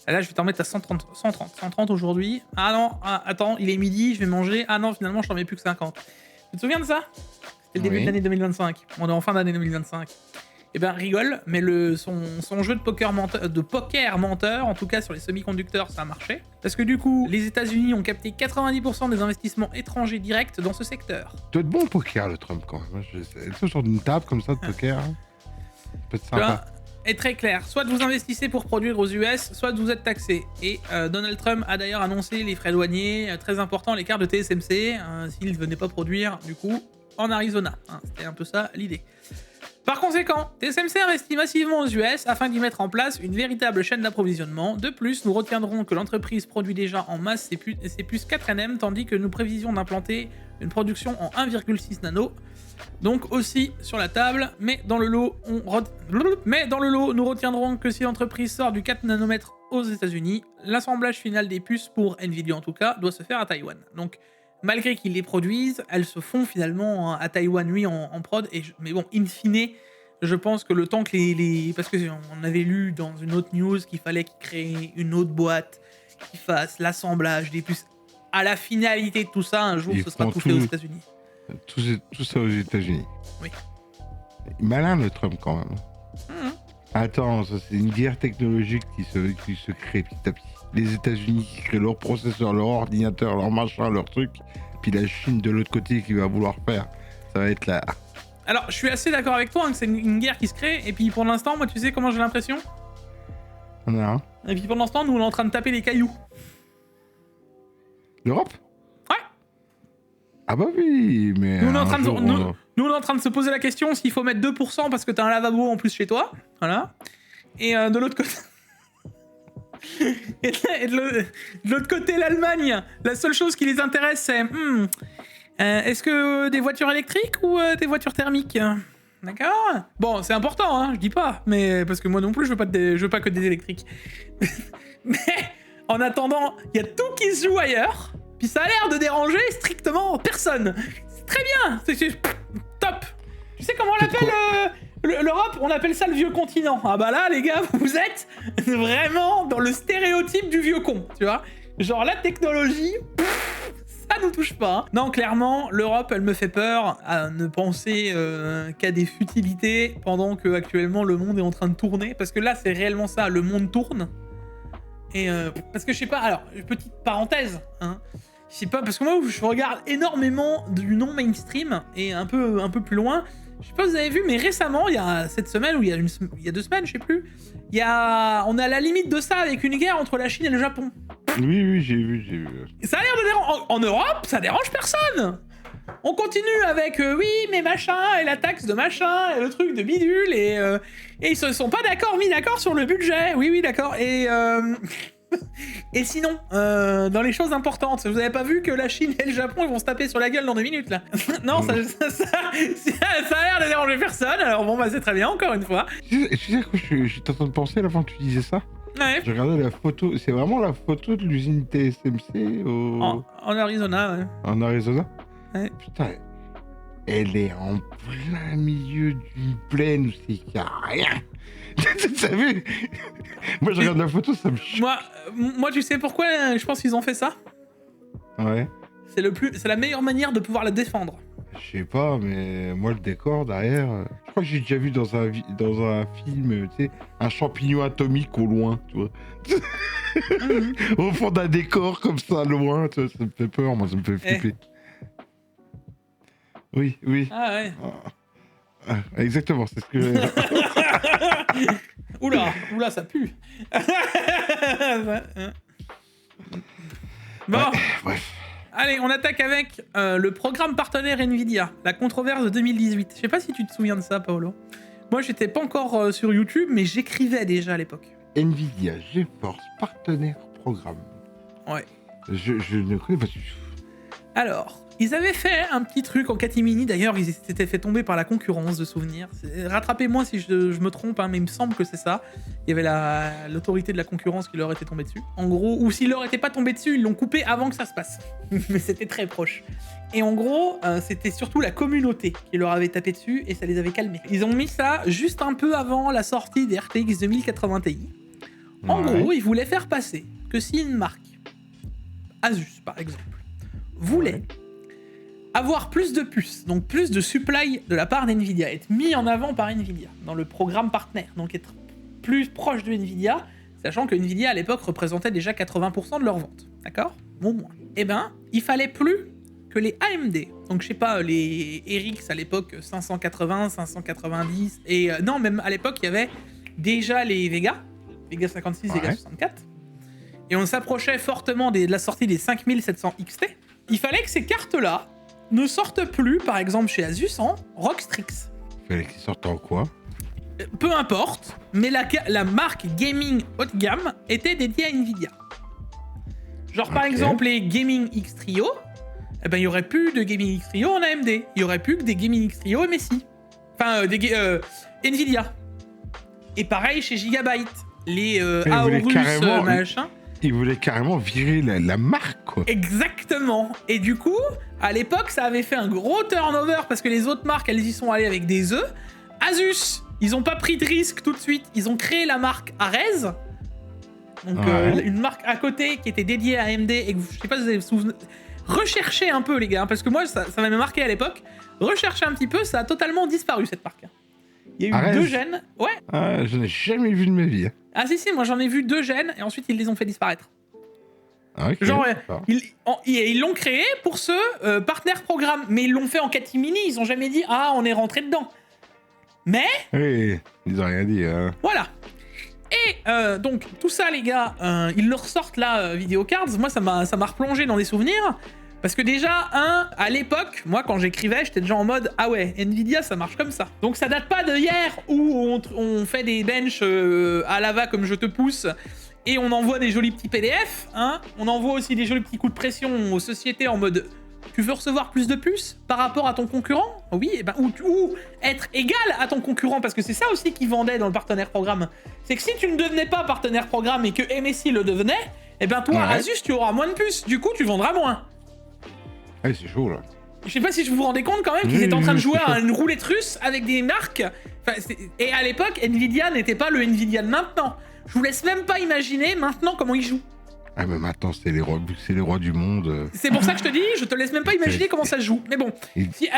[SPEAKER 1] Et là, je vais t'en mettre à 130 aujourd'hui. Ah non, attends, il est midi, je vais manger. Ah non, finalement, je t'en mets plus que 50. Tu te souviens de ça? C'était le début de l'année 2025. On est en fin d'année 2025. Eh ben, rigole, mais son jeu de poker menteur, en tout cas sur les semi-conducteurs, ça a marché. Parce que du coup, les États-Unis ont capté 90% des investissements étrangers directs dans ce secteur.
[SPEAKER 2] Tu dois être bon au poker, le Trump, quand même. C'est sur une table comme ça de poker. Hein. Peut être sympa.
[SPEAKER 1] Est très clair, soit vous investissez pour produire aux US, soit vous êtes taxé. Et Donald Trump a d'ailleurs annoncé les frais douaniers, très importants, l'écart de TSMC, s'il ne venait pas produire, du coup, en Arizona. C'était un peu ça l'idée. Par conséquent, TSMC investit massivement aux US afin d'y mettre en place une véritable chaîne d'approvisionnement. De plus, nous retiendrons que l'entreprise produit déjà en masse ses puces 4nm, tandis que nous prévisions d'implanter une production en 1,6 nano. Donc aussi sur la table, mais dans le lot, nous retiendrons que si l'entreprise sort du 4 nanomètres aux États-Unis, l'assemblage final des puces, pour Nvidia en tout cas, doit se faire à Taïwan. Donc malgré qu'ils les produisent, elles se font finalement à Taïwan, oui, en prod. Mais bon, in fine, je pense que le temps que parce qu'on avait lu dans une autre news qu'il fallait qu'ils créent une autre boîte qui fasse l'assemblage des puces à la finalité de tout ça, un jour, ce sera tout fait aux États-Unis.
[SPEAKER 2] Tout ça aux États-Unis.
[SPEAKER 1] Oui.
[SPEAKER 2] Malin le Trump quand même. Attends, ça c'est une guerre technologique qui se crée petit à petit. Les États-Unis qui créent leur processeur, leur ordinateur, leur machin, leur truc, puis la Chine de l'autre côté qui va vouloir faire. Ça va être là.
[SPEAKER 1] Alors, je suis assez d'accord avec toi, que c'est une guerre qui se crée, et puis pour l'instant, moi, tu sais comment j'ai l'impression?
[SPEAKER 2] Non.
[SPEAKER 1] Et puis pour l'instant, nous, on est en train de taper les cailloux.
[SPEAKER 2] L'Europe?
[SPEAKER 1] Ouais.
[SPEAKER 2] Ah bah oui, mais...
[SPEAKER 1] Nous, on est en train de se poser la question s'il faut mettre 2% parce que t'as un lavabo en plus chez toi. Voilà. Et de l'autre côté... et de l'autre côté, l'Allemagne, la seule chose qui les intéresse, c'est... est-ce que des voitures électriques ou des voitures thermiques? D'accord? Bon, c'est important, hein, je dis pas. Mais parce que moi non plus, je veux pas que des électriques. Mais en attendant, il y a tout qui se joue ailleurs. Puis ça a l'air de déranger strictement personne. C'est très bien. C'est top. Tu sais comment on l'appelle l'Europe? On appelle ça le vieux continent. Ah bah là, les gars, vous êtes vraiment dans le stéréotype du vieux con, tu vois. Genre la technologie, ça nous touche pas. Hein. Non, clairement, l'Europe, elle me fait peur à ne penser qu'à des futilités pendant que actuellement le monde est en train de tourner. Parce que là, c'est réellement ça, le monde tourne. Et parce que je sais pas, alors, petite parenthèse, hein. Je sais pas, parce que moi, je regarde énormément du non-mainstream et un peu plus loin. Je sais pas si vous avez vu, mais récemment, il y a cette semaine ou il y a 2 semaines, je sais plus, on est à la limite de ça avec une guerre entre la Chine et le Japon.
[SPEAKER 2] Oui, j'ai vu.
[SPEAKER 1] Ça a l'air de déranger. En Europe, ça dérange personne. On continue avec oui, mais machin, et la taxe de machin, et le truc de bidule, et ils se sont pas mis d'accord sur le budget. Oui, d'accord. Et sinon, dans les choses importantes, vous avez pas vu que la Chine et le Japon ils vont se taper sur la gueule dans 2 minutes là? Non, ça a l'air de déranger personne, alors bon bah c'est très bien, encore une fois.
[SPEAKER 2] Tu sais quoi, j'étais en train de penser avant que tu disais ça.
[SPEAKER 1] Ouais.
[SPEAKER 2] J'ai regardé la photo, c'est vraiment la photo de l'usine TSMC
[SPEAKER 1] en Arizona, ouais.
[SPEAKER 2] En Arizona?
[SPEAKER 1] Ouais.
[SPEAKER 2] Putain, elle est en plein milieu d'une plaine où c'est qu'il n'y a rien. T'as vu? Moi, je regarde la photo, ça me choque.
[SPEAKER 1] Moi, tu sais pourquoi je pense qu'ils ont fait ça?
[SPEAKER 2] Ouais.
[SPEAKER 1] C'est la meilleure manière de pouvoir la défendre.
[SPEAKER 2] Je sais pas, mais moi, le décor derrière... Je crois que j'ai déjà vu dans un film, tu sais, un champignon atomique au loin, tu vois. Au fond d'un décor comme ça, loin, tu vois, ça me fait peur, moi, ça me fait flipper. Oui, oui.
[SPEAKER 1] Ah ouais.
[SPEAKER 2] Exactement, c'est ce que j'ai...
[SPEAKER 1] Oula, ça pue. Bon,
[SPEAKER 2] Bref.
[SPEAKER 1] allez, on attaque avec le programme partenaire Nvidia, la controverse de 2018. Je sais pas si tu te souviens de ça, Paolo. Moi, j'étais pas encore sur YouTube, mais j'écrivais déjà à l'époque.
[SPEAKER 2] Nvidia GeForce Partenaire Programme.
[SPEAKER 1] Ouais.
[SPEAKER 2] Je ne connais pas du tout.
[SPEAKER 1] Alors, ils avaient fait un petit truc en catimini. D'ailleurs, ils s'étaient fait tomber par la concurrence de souvenirs. Rattrapez-moi si je me trompe, hein, mais il me semble que c'est ça. Il y avait l'autorité de la concurrence qui leur était tombée dessus. En gros, ou s'ils leur étaient pas tombés dessus, ils l'ont coupé avant que ça se passe. Mais c'était très proche. Et en gros, c'était surtout la communauté qui leur avait tapé dessus et ça les avait calmés. Ils ont mis ça juste un peu avant la sortie des RTX 2080 Ti. En gros, ils voulaient faire passer que si une marque, Asus par exemple, voulait avoir plus de puces, donc plus de supply de la part d'NVIDIA, être mis en avant par NVIDIA dans le programme partenaire, donc être plus proche de NVIDIA, sachant que NVIDIA à l'époque représentait déjà 80% de leurs ventes, d'accord? Au moins. Eh ben, il fallait plus que les AMD, donc je sais pas, les RX à l'époque 580, 590, et non, même à l'époque il y avait déjà les Vega 56, Vega 64, et on s'approchait fortement de la sortie des 5700 XT. Il fallait que ces cartes-là ne sortent plus, par exemple chez Asus, en Rockstrix.
[SPEAKER 2] Il fallait qu'ils sortent en quoi?
[SPEAKER 1] Peu importe, mais la marque gaming haut de gamme était dédiée à Nvidia. Genre par exemple les Gaming X Trio, eh ben il y aurait plus de Gaming X Trio en AMD, il y aurait plus que des Gaming X Trio MSI. Enfin, Nvidia. Et pareil chez Gigabyte, les Aorus machin.
[SPEAKER 2] Ils voulaient carrément virer la marque, quoi.
[SPEAKER 1] Exactement. Et du coup, à l'époque, ça avait fait un gros turnover parce que les autres marques, elles y sont allées avec des œufs. Asus, ils ont pas pris de risque tout de suite. Ils ont créé la marque Arez. Donc, une marque à côté qui était dédiée à AMD. Et je sais pas si vous avez souvenir. Recherchez un peu, les gars, parce que moi, ça m'avait marqué à l'époque. Recherchez un petit peu, ça a totalement disparu, cette marque. Il y a eu
[SPEAKER 2] Arez.
[SPEAKER 1] 2 gènes. Ouais.
[SPEAKER 2] Ah, je n'ai jamais vu de ma vie.
[SPEAKER 1] Ah si, moi j'en ai vu 2 gènes et ensuite ils les ont fait disparaître.
[SPEAKER 2] Okay.
[SPEAKER 1] Genre, ils l'ont créé pour ce partenaire programme, mais ils l'ont fait en catimini, ils ont jamais dit « Ah, on est rentré dedans ». Mais...
[SPEAKER 2] Oui, ils ont rien dit. Hein.
[SPEAKER 1] Voilà. Et donc, tout ça, les gars, ils leur sortent là, Videocards. Moi, ça m'a replongé dans des souvenirs. Parce que déjà, à l'époque, moi, quand j'écrivais, j'étais déjà en mode « Ah ouais, Nvidia, ça marche comme ça ». Donc, ça date pas de hier où on fait des benches à lava comme je te pousse et on envoie des jolis petits PDF. Hein. On envoie aussi des jolis petits coups de pression aux sociétés en mode « Tu veux recevoir plus de puces par rapport à ton concurrent ?» Oui, et ben, ou être égal à ton concurrent, parce que c'est ça aussi qu'ils vendaient dans le partenaire programme. C'est que si tu ne devenais pas partenaire programme et que MSI le devenait, et ben toi, Asus, tu auras moins de puces. Du coup, tu vendras moins.
[SPEAKER 2] Ouais, c'est chaud, là.
[SPEAKER 1] Je sais pas si je vous rendais compte quand même qu'ils étaient en train de jouer à une roulette russe avec des marques. Enfin, et à l'époque, Nvidia n'était pas le Nvidia de maintenant. Je vous laisse même pas imaginer maintenant comment ils jouent.
[SPEAKER 2] Ah, mais maintenant, c'est les rois du monde.
[SPEAKER 1] C'est pour ça que je te dis, je te laisse même pas imaginer comment ça se joue. Mais bon.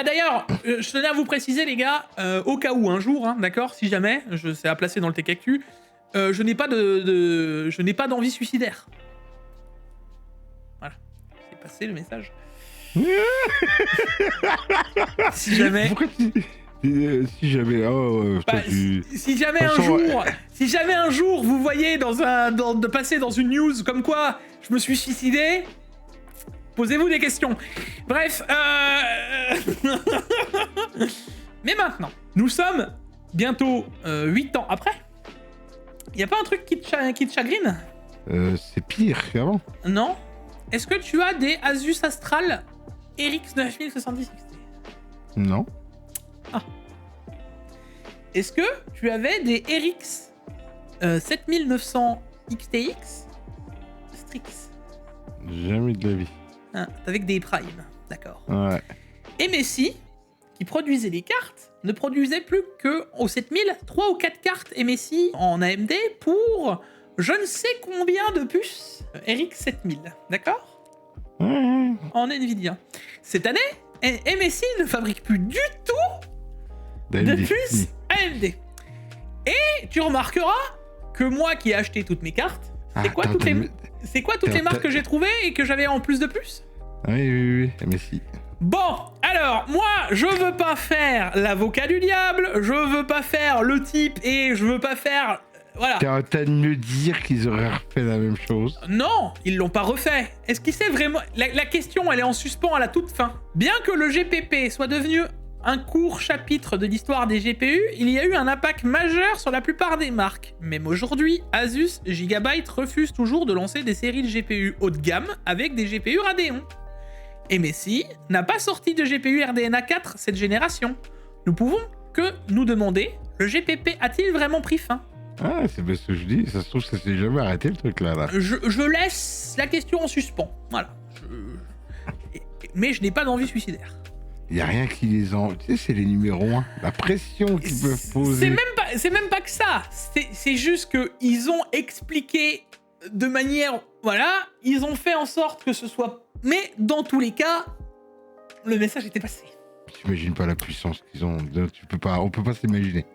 [SPEAKER 1] D'ailleurs, je tenais à vous préciser, les gars, au cas où un jour, hein, d'accord, si jamais, c'est à placer dans le TKQ, je n'ai pas d'envie suicidaire. Voilà. C'est passé le message. Si jamais.
[SPEAKER 2] Pourquoi si jamais.
[SPEAKER 1] Si jamais un jour vous voyez de passer dans une news comme quoi je me suis suicidé, posez-vous des questions. Bref. Mais maintenant, nous sommes bientôt 8 ans après. Y a pas un truc qui te chagrine?
[SPEAKER 2] C'est pire qu'avant.
[SPEAKER 1] Non. Est-ce que tu as des Asus Astral RX 9070 XT?
[SPEAKER 2] Non.
[SPEAKER 1] Ah. Est-ce que tu avais des RX 7900 XTX Strix?
[SPEAKER 2] Jamais de la vie.
[SPEAKER 1] Ah, t'avais que des Prime, d'accord.
[SPEAKER 2] Ouais.
[SPEAKER 1] Et MSI, qui produisait les cartes, ne produisait plus que au 7000, 3 ou 4 cartes MSI en AMD pour je ne sais combien de puces RX 7000, d'accord?
[SPEAKER 2] Ouais.
[SPEAKER 1] En Nvidia. Cette année, MSI ne fabrique plus du tout de puces AMD. Et tu remarqueras que moi qui ai acheté toutes mes cartes, c'est quoi toutes les marques que j'ai trouvées et que j'avais en plus de puces?
[SPEAKER 2] Oui, MSI.
[SPEAKER 1] Bon, alors, moi, je veux pas faire l'avocat du diable, je veux pas faire le type et je veux pas faire... Voilà.
[SPEAKER 2] T'es en train de me dire qu'ils auraient refait la même chose?
[SPEAKER 1] Non, ils l'ont pas refait. Est-ce qu'il sait vraiment... La question, elle est en suspens à la toute fin. Bien que le GPP soit devenu un court chapitre de l'histoire des GPU, il y a eu un impact majeur sur la plupart des marques. Même aujourd'hui, Asus, Gigabyte refusent toujours de lancer des séries de GPU haut de gamme avec des GPU Radeon. MSI n'a pas sorti de GPU RDNA 4 cette génération. Nous pouvons que nous demander, le GPP a-t-il vraiment pris fin?
[SPEAKER 2] Ah, c'est bien ce que je dis, ça se trouve ça s'est jamais arrêté le truc là.
[SPEAKER 1] Je laisse la question en suspens, voilà. Mais je n'ai pas d'envie suicidaire.
[SPEAKER 2] Il n'y a rien qui les en... Tu sais, c'est les numéros 1, la pression qu'ils peuvent poser.
[SPEAKER 1] C'est même pas que ça, c'est juste qu'ils ont expliqué de manière... Voilà, ils ont fait en sorte que ce soit... Mais dans tous les cas, le message était passé.
[SPEAKER 2] T'imagines pas la puissance qu'ils ont. On peut pas s'imaginer.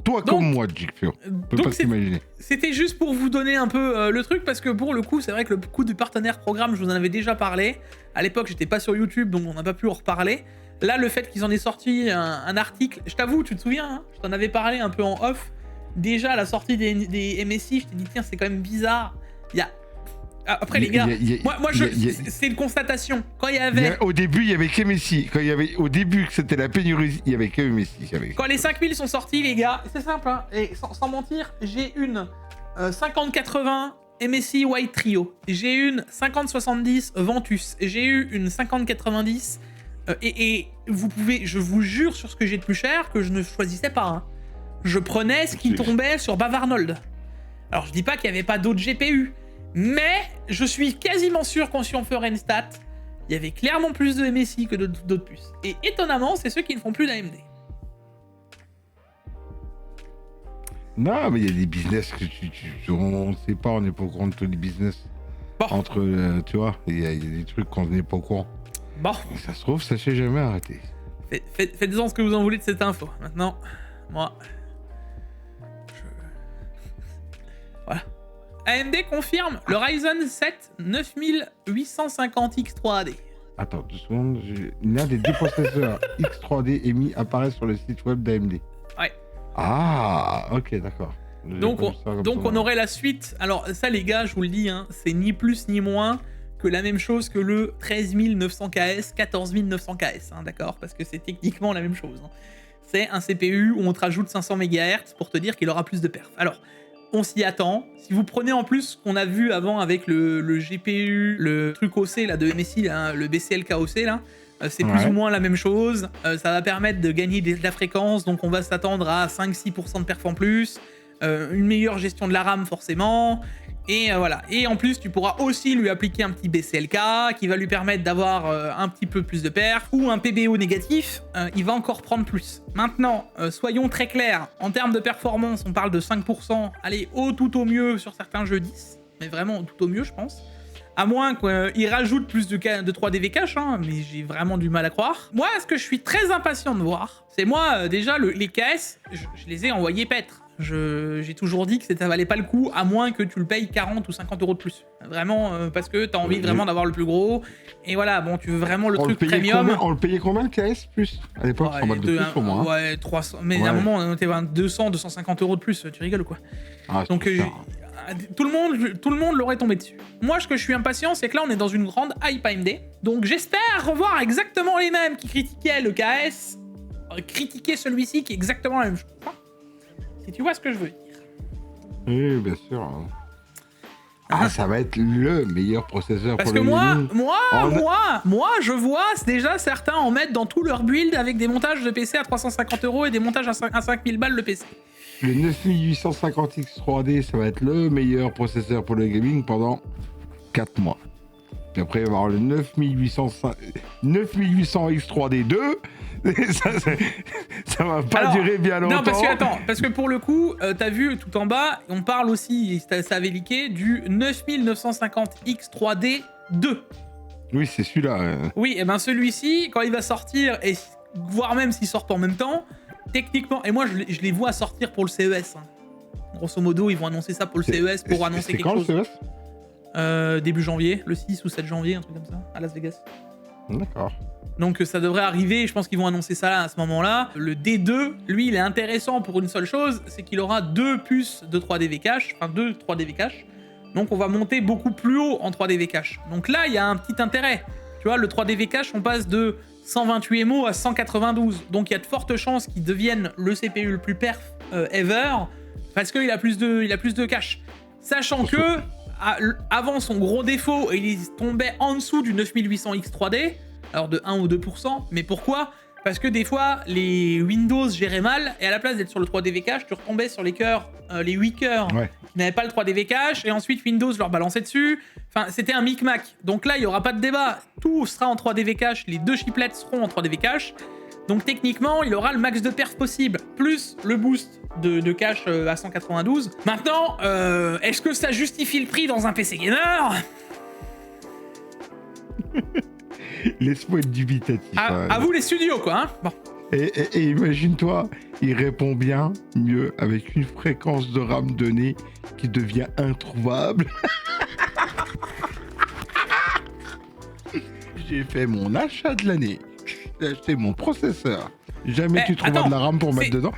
[SPEAKER 2] Toi comme moi, Jigfeo, on peut pas s'imaginer.
[SPEAKER 1] C'était juste pour vous donner un peu le truc, parce que pour le coup, c'est vrai que le coup du partenaire programme, je vous en avais déjà parlé. À l'époque, j'étais pas sur YouTube, donc on n'a pas pu en reparler. Là, le fait qu'ils en aient sorti un article, je t'avoue, tu te souviens, hein, je t'en avais parlé un peu en off. Déjà, à la sortie des MSI, je t'ai dit, tiens, c'est quand même bizarre. Il y a... Après les gars, c'est une constatation. Quand il y avait...
[SPEAKER 2] Au début, il y avait que MSI. Au début, que c'était la pénurie, il y avait que MSI.
[SPEAKER 1] Quand les 5000 sont sortis, les gars, c'est simple, hein, et sans mentir, j'ai une 5080 MSI White Trio, j'ai une 5070 Ventus, j'ai eu une 5090, et vous pouvez, je vous jure sur ce que j'ai de plus cher, que je ne choisissais pas. Hein. Je prenais ce qui tombait sur Bavarnold. Alors je dis pas qu'il n'y avait pas d'autres GPU, mais je suis quasiment sûr qu'en si on ferait une stat, il y avait clairement plus de MSI que d'autres puces. Et étonnamment, c'est ceux qui ne font plus d'AMD.
[SPEAKER 2] Non, mais il y a des business que on ne sait pas, on n'est pas au courant de tous les business. Bon. Entre, tu vois, il y a des trucs qu'on n'est pas au courant.
[SPEAKER 1] Bon.
[SPEAKER 2] Et ça se trouve, ça s'est jamais arrêté.
[SPEAKER 1] Faites-en ce que vous en voulez de cette info. Maintenant, moi... Voilà. AMD confirme le Ryzen 7 9850X3D.
[SPEAKER 2] Attends, 2 secondes. L'un des deux processeurs X3D émis apparaît sur le site web d'AMD.
[SPEAKER 1] Ouais.
[SPEAKER 2] Ah, ok, d'accord.
[SPEAKER 1] Donc on aurait la suite. Alors ça les gars, je vous le dis, hein, c'est ni plus ni moins que la même chose que le 13900KS, 14900KS, hein, d'accord? Parce que c'est techniquement la même chose. Hein. C'est un CPU où on te rajoute 500 MHz pour te dire qu'il aura plus de perf. Alors, on s'y attend. Si vous prenez en plus ce qu'on a vu avant avec le GPU, le truc OC là, de MSI, là, le BCLK OC, là, c'est plus ou moins la même chose. Ça va permettre de gagner de la fréquence, donc on va s'attendre à 5-6% de perf en plus. Une meilleure gestion de la RAM forcément. Et voilà. Et en plus, tu pourras aussi lui appliquer un petit BCLK qui va lui permettre d'avoir un petit peu plus de perf, ou un PBO négatif, il va encore prendre plus. Maintenant, soyons très clairs, en termes de performance, on parle de 5%, allez, tout au mieux sur certains jeux 10, mais vraiment tout au mieux, je pense. À moins qu'il rajoute plus de 3DV cache, hein, mais j'ai vraiment du mal à croire. Moi, ce que je suis très impatient de voir, c'est moi, déjà, les KS, je les ai envoyés paître. J'ai toujours dit que ça valait pas le coup, à moins que tu le payes 40 ou 50 euros de plus. Vraiment, parce que t'as envie vraiment d'avoir le plus gros. Et voilà, bon, tu veux vraiment le truc premium.
[SPEAKER 2] On le payait combien, KS plus? À l'époque,
[SPEAKER 1] ouais,
[SPEAKER 2] 100 balles de plus au moins.
[SPEAKER 1] Ouais, 300. Mais à un moment, on était à 200, 250 euros de plus. Tu rigoles ou quoi? Donc, tout le monde l'aurait tombé dessus. Moi, ce que je suis impatient, c'est que là, on est dans une grande hype AMD. Donc, j'espère revoir exactement les mêmes qui critiquaient le KS, critiquer celui-ci qui est exactement la même chose. Si tu vois ce que je veux dire.
[SPEAKER 2] Oui, bien sûr. Ah, ça va être le meilleur processeur
[SPEAKER 1] parce
[SPEAKER 2] pour le gaming.
[SPEAKER 1] Moi, je vois déjà certains en mettre dans tout leur build avec des montages de PC à 350 € et des montages à 5000 balles le PC.
[SPEAKER 2] Le 9850X3D, ça va être le meilleur processeur pour le gaming pendant 4 mois. Puis après, il va y avoir le 9800X3D2. ça va pas durer bien longtemps.
[SPEAKER 1] Non, parce que pour le coup, t'as vu tout en bas, on parle aussi, ça avait leaké, du 9950X3D2.
[SPEAKER 2] Oui, c'est celui-là.
[SPEAKER 1] Oui, et ben celui-ci, quand il va sortir, et voire même s'ils sortent en même temps, techniquement, et moi je les vois sortir pour le CES. Hein. Grosso modo, ils vont annoncer ça pour le CES pour annoncer quelque chose.
[SPEAKER 2] C'est quand le CES
[SPEAKER 1] Début janvier, le 6 ou 7 janvier, un truc comme ça, à Las Vegas.
[SPEAKER 2] D'accord.
[SPEAKER 1] Donc ça devrait arriver, je pense qu'ils vont annoncer ça là, à ce moment-là. Le D2, lui, il est intéressant pour une seule chose, c'est qu'il aura 2 puces de 3DV cache, enfin 2 3DV cache. Donc on va monter beaucoup plus haut en 3DV cache. Donc là, il y a un petit intérêt. Tu vois, le 3DV cache, on passe de 128 MO à 192. Donc il y a de fortes chances qu'il devienne le CPU le plus perf ever, parce qu'il a plus de cache. Sachant que, avant son gros défaut, il tombait en dessous du 9800X 3D, alors de 1 ou 2%, mais pourquoi ? Parce que des fois, les Windows géraient mal, et à la place d'être sur le 3DV cache, tu retombais sur les cœurs, les 8 cœurs qui n'avaient pas le 3DV cache, et ensuite Windows leur balançait dessus. Enfin, c'était un micmac. Donc là, il n'y aura pas de débat. Tout sera en 3DV cache, les 2 chiplets seront en 3DV cache. Donc techniquement, il aura le max de perf possible, plus le boost de cache à 192. Maintenant, est-ce que ça justifie le prix dans un PC gamer ?
[SPEAKER 2] Laisse-moi être dubitatif.
[SPEAKER 1] À vous les studios, quoi. Hein, bon.
[SPEAKER 2] Et imagine-toi, il répond bien mieux avec une fréquence de RAM donnée qui devient introuvable. J'ai fait mon achat de l'année. J'ai acheté mon processeur. Jamais tu trouveras de la RAM pour mettre dedans.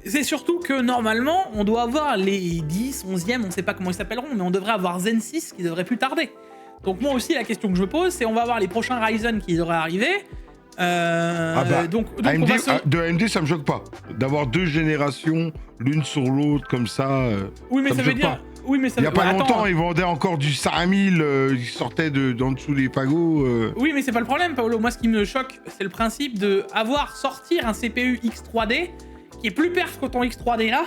[SPEAKER 1] C'est surtout que normalement, on doit avoir les 10, 11e, on ne sait pas comment ils s'appelleront, mais on devrait avoir Zen 6 qui devrait plus tarder. Donc moi aussi, la question que je me pose, c'est on va avoir les prochains Ryzen qui devraient arriver. Donc
[SPEAKER 2] AMD,
[SPEAKER 1] on va
[SPEAKER 2] de AMD, ça me choque pas. D'avoir 2 générations, l'une sur l'autre, comme ça.
[SPEAKER 1] Oui, mais ça veut dire... Oui, mais ça...
[SPEAKER 2] Il n'y a pas longtemps, ils vendaient encore du 5000, ils sortaient d'en dessous les pagots.
[SPEAKER 1] Oui, mais c'est pas le problème, Paolo. Moi, ce qui me choque, c'est le principe de sortir un CPU X3D qui est plus perf que ton X3D là,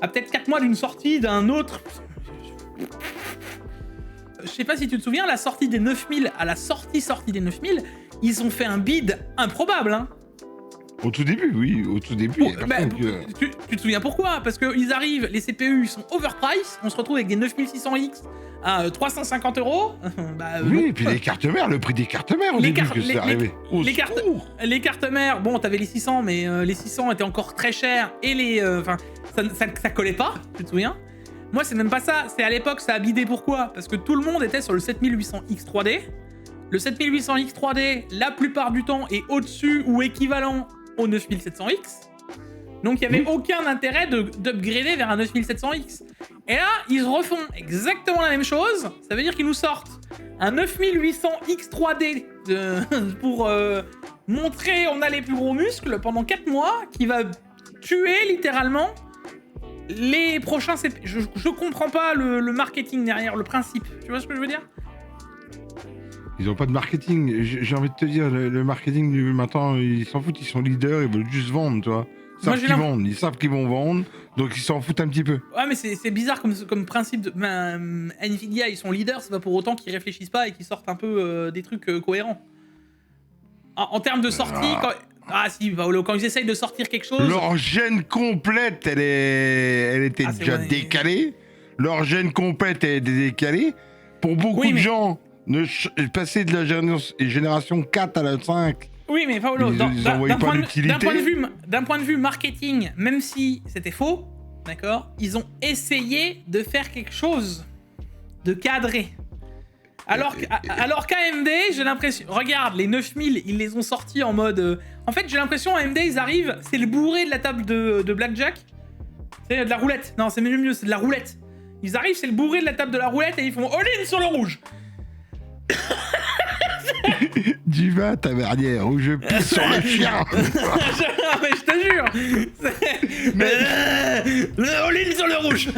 [SPEAKER 1] à peut-être 4 mois d'une sortie d'un autre... Je sais pas si tu te souviens, la sortie des 9000 à la sortie des 9000, ils ont fait un bid improbable, hein.
[SPEAKER 2] Au tout début, oui, au tout début.
[SPEAKER 1] Tu te souviens pourquoi ? Parce qu'ils arrivent, les CPU ils sont overpriced, on se retrouve avec des 9600X à 350 €.
[SPEAKER 2] Oui, et puis les cartes mères, le prix des cartes mères au début que c'est arrivé.
[SPEAKER 1] Les cartes mères, bon, t'avais les 600, mais les 600 étaient encore très chers et les, ça collait pas, tu te souviens ? Moi, c'est même pas ça, c'est à l'époque, ça a bidé. Pourquoi ? Parce que tout le monde était sur le 7800X 3D. Le 7800X 3D, la plupart du temps, est au-dessus ou équivalent au 9700X. Donc, il n'y avait aucun intérêt d'upgrader vers un 9700X. Et là, ils refont exactement la même chose. Ça veut dire qu'ils nous sortent un 9800X 3D pour montrer on a les plus gros muscles pendant 4 mois, qui va tuer littéralement les prochains CP. Je comprends pas le marketing derrière, le principe. Tu vois ce que je veux dire ?
[SPEAKER 2] Ils ont pas de marketing. J'ai envie de te dire, le marketing maintenant, ils s'en foutent, ils sont leaders, ils veulent juste vendre, tu vois. Ils savent qu'ils vont vendre, donc ils s'en foutent un petit peu.
[SPEAKER 1] Ouais, mais c'est bizarre comme principe. Nvidia, ils sont leaders, c'est pas pour autant qu'ils réfléchissent pas et qu'ils sortent un peu des trucs cohérents. En termes de sortie, quand ils essayent de sortir quelque chose...
[SPEAKER 2] Leur gêne complète, elle était déjà décalée. Leur gêne complète, elle était décalée. Pour beaucoup de gens, passer de la génération 4 à la 5...
[SPEAKER 1] Oui, mais Paolo, d'un point de vue marketing, même si c'était faux, d'accord, ils ont essayé de faire quelque chose de cadré. Alors qu'AMD, j'ai l'impression... Regarde, les 9000, ils les ont sortis en mode... En fait, j'ai l'impression, AMD, ils arrivent, c'est le bourré de la table de Blackjack. C'est de la roulette. Non, c'est mieux, c'est de la roulette. Ils arrivent, c'est le bourré de la table de la roulette et ils font all-in sur le rouge.
[SPEAKER 2] Diva, ta dernière, où je pisse sur le chien.
[SPEAKER 1] Mais je te jure. All-in sur le rouge.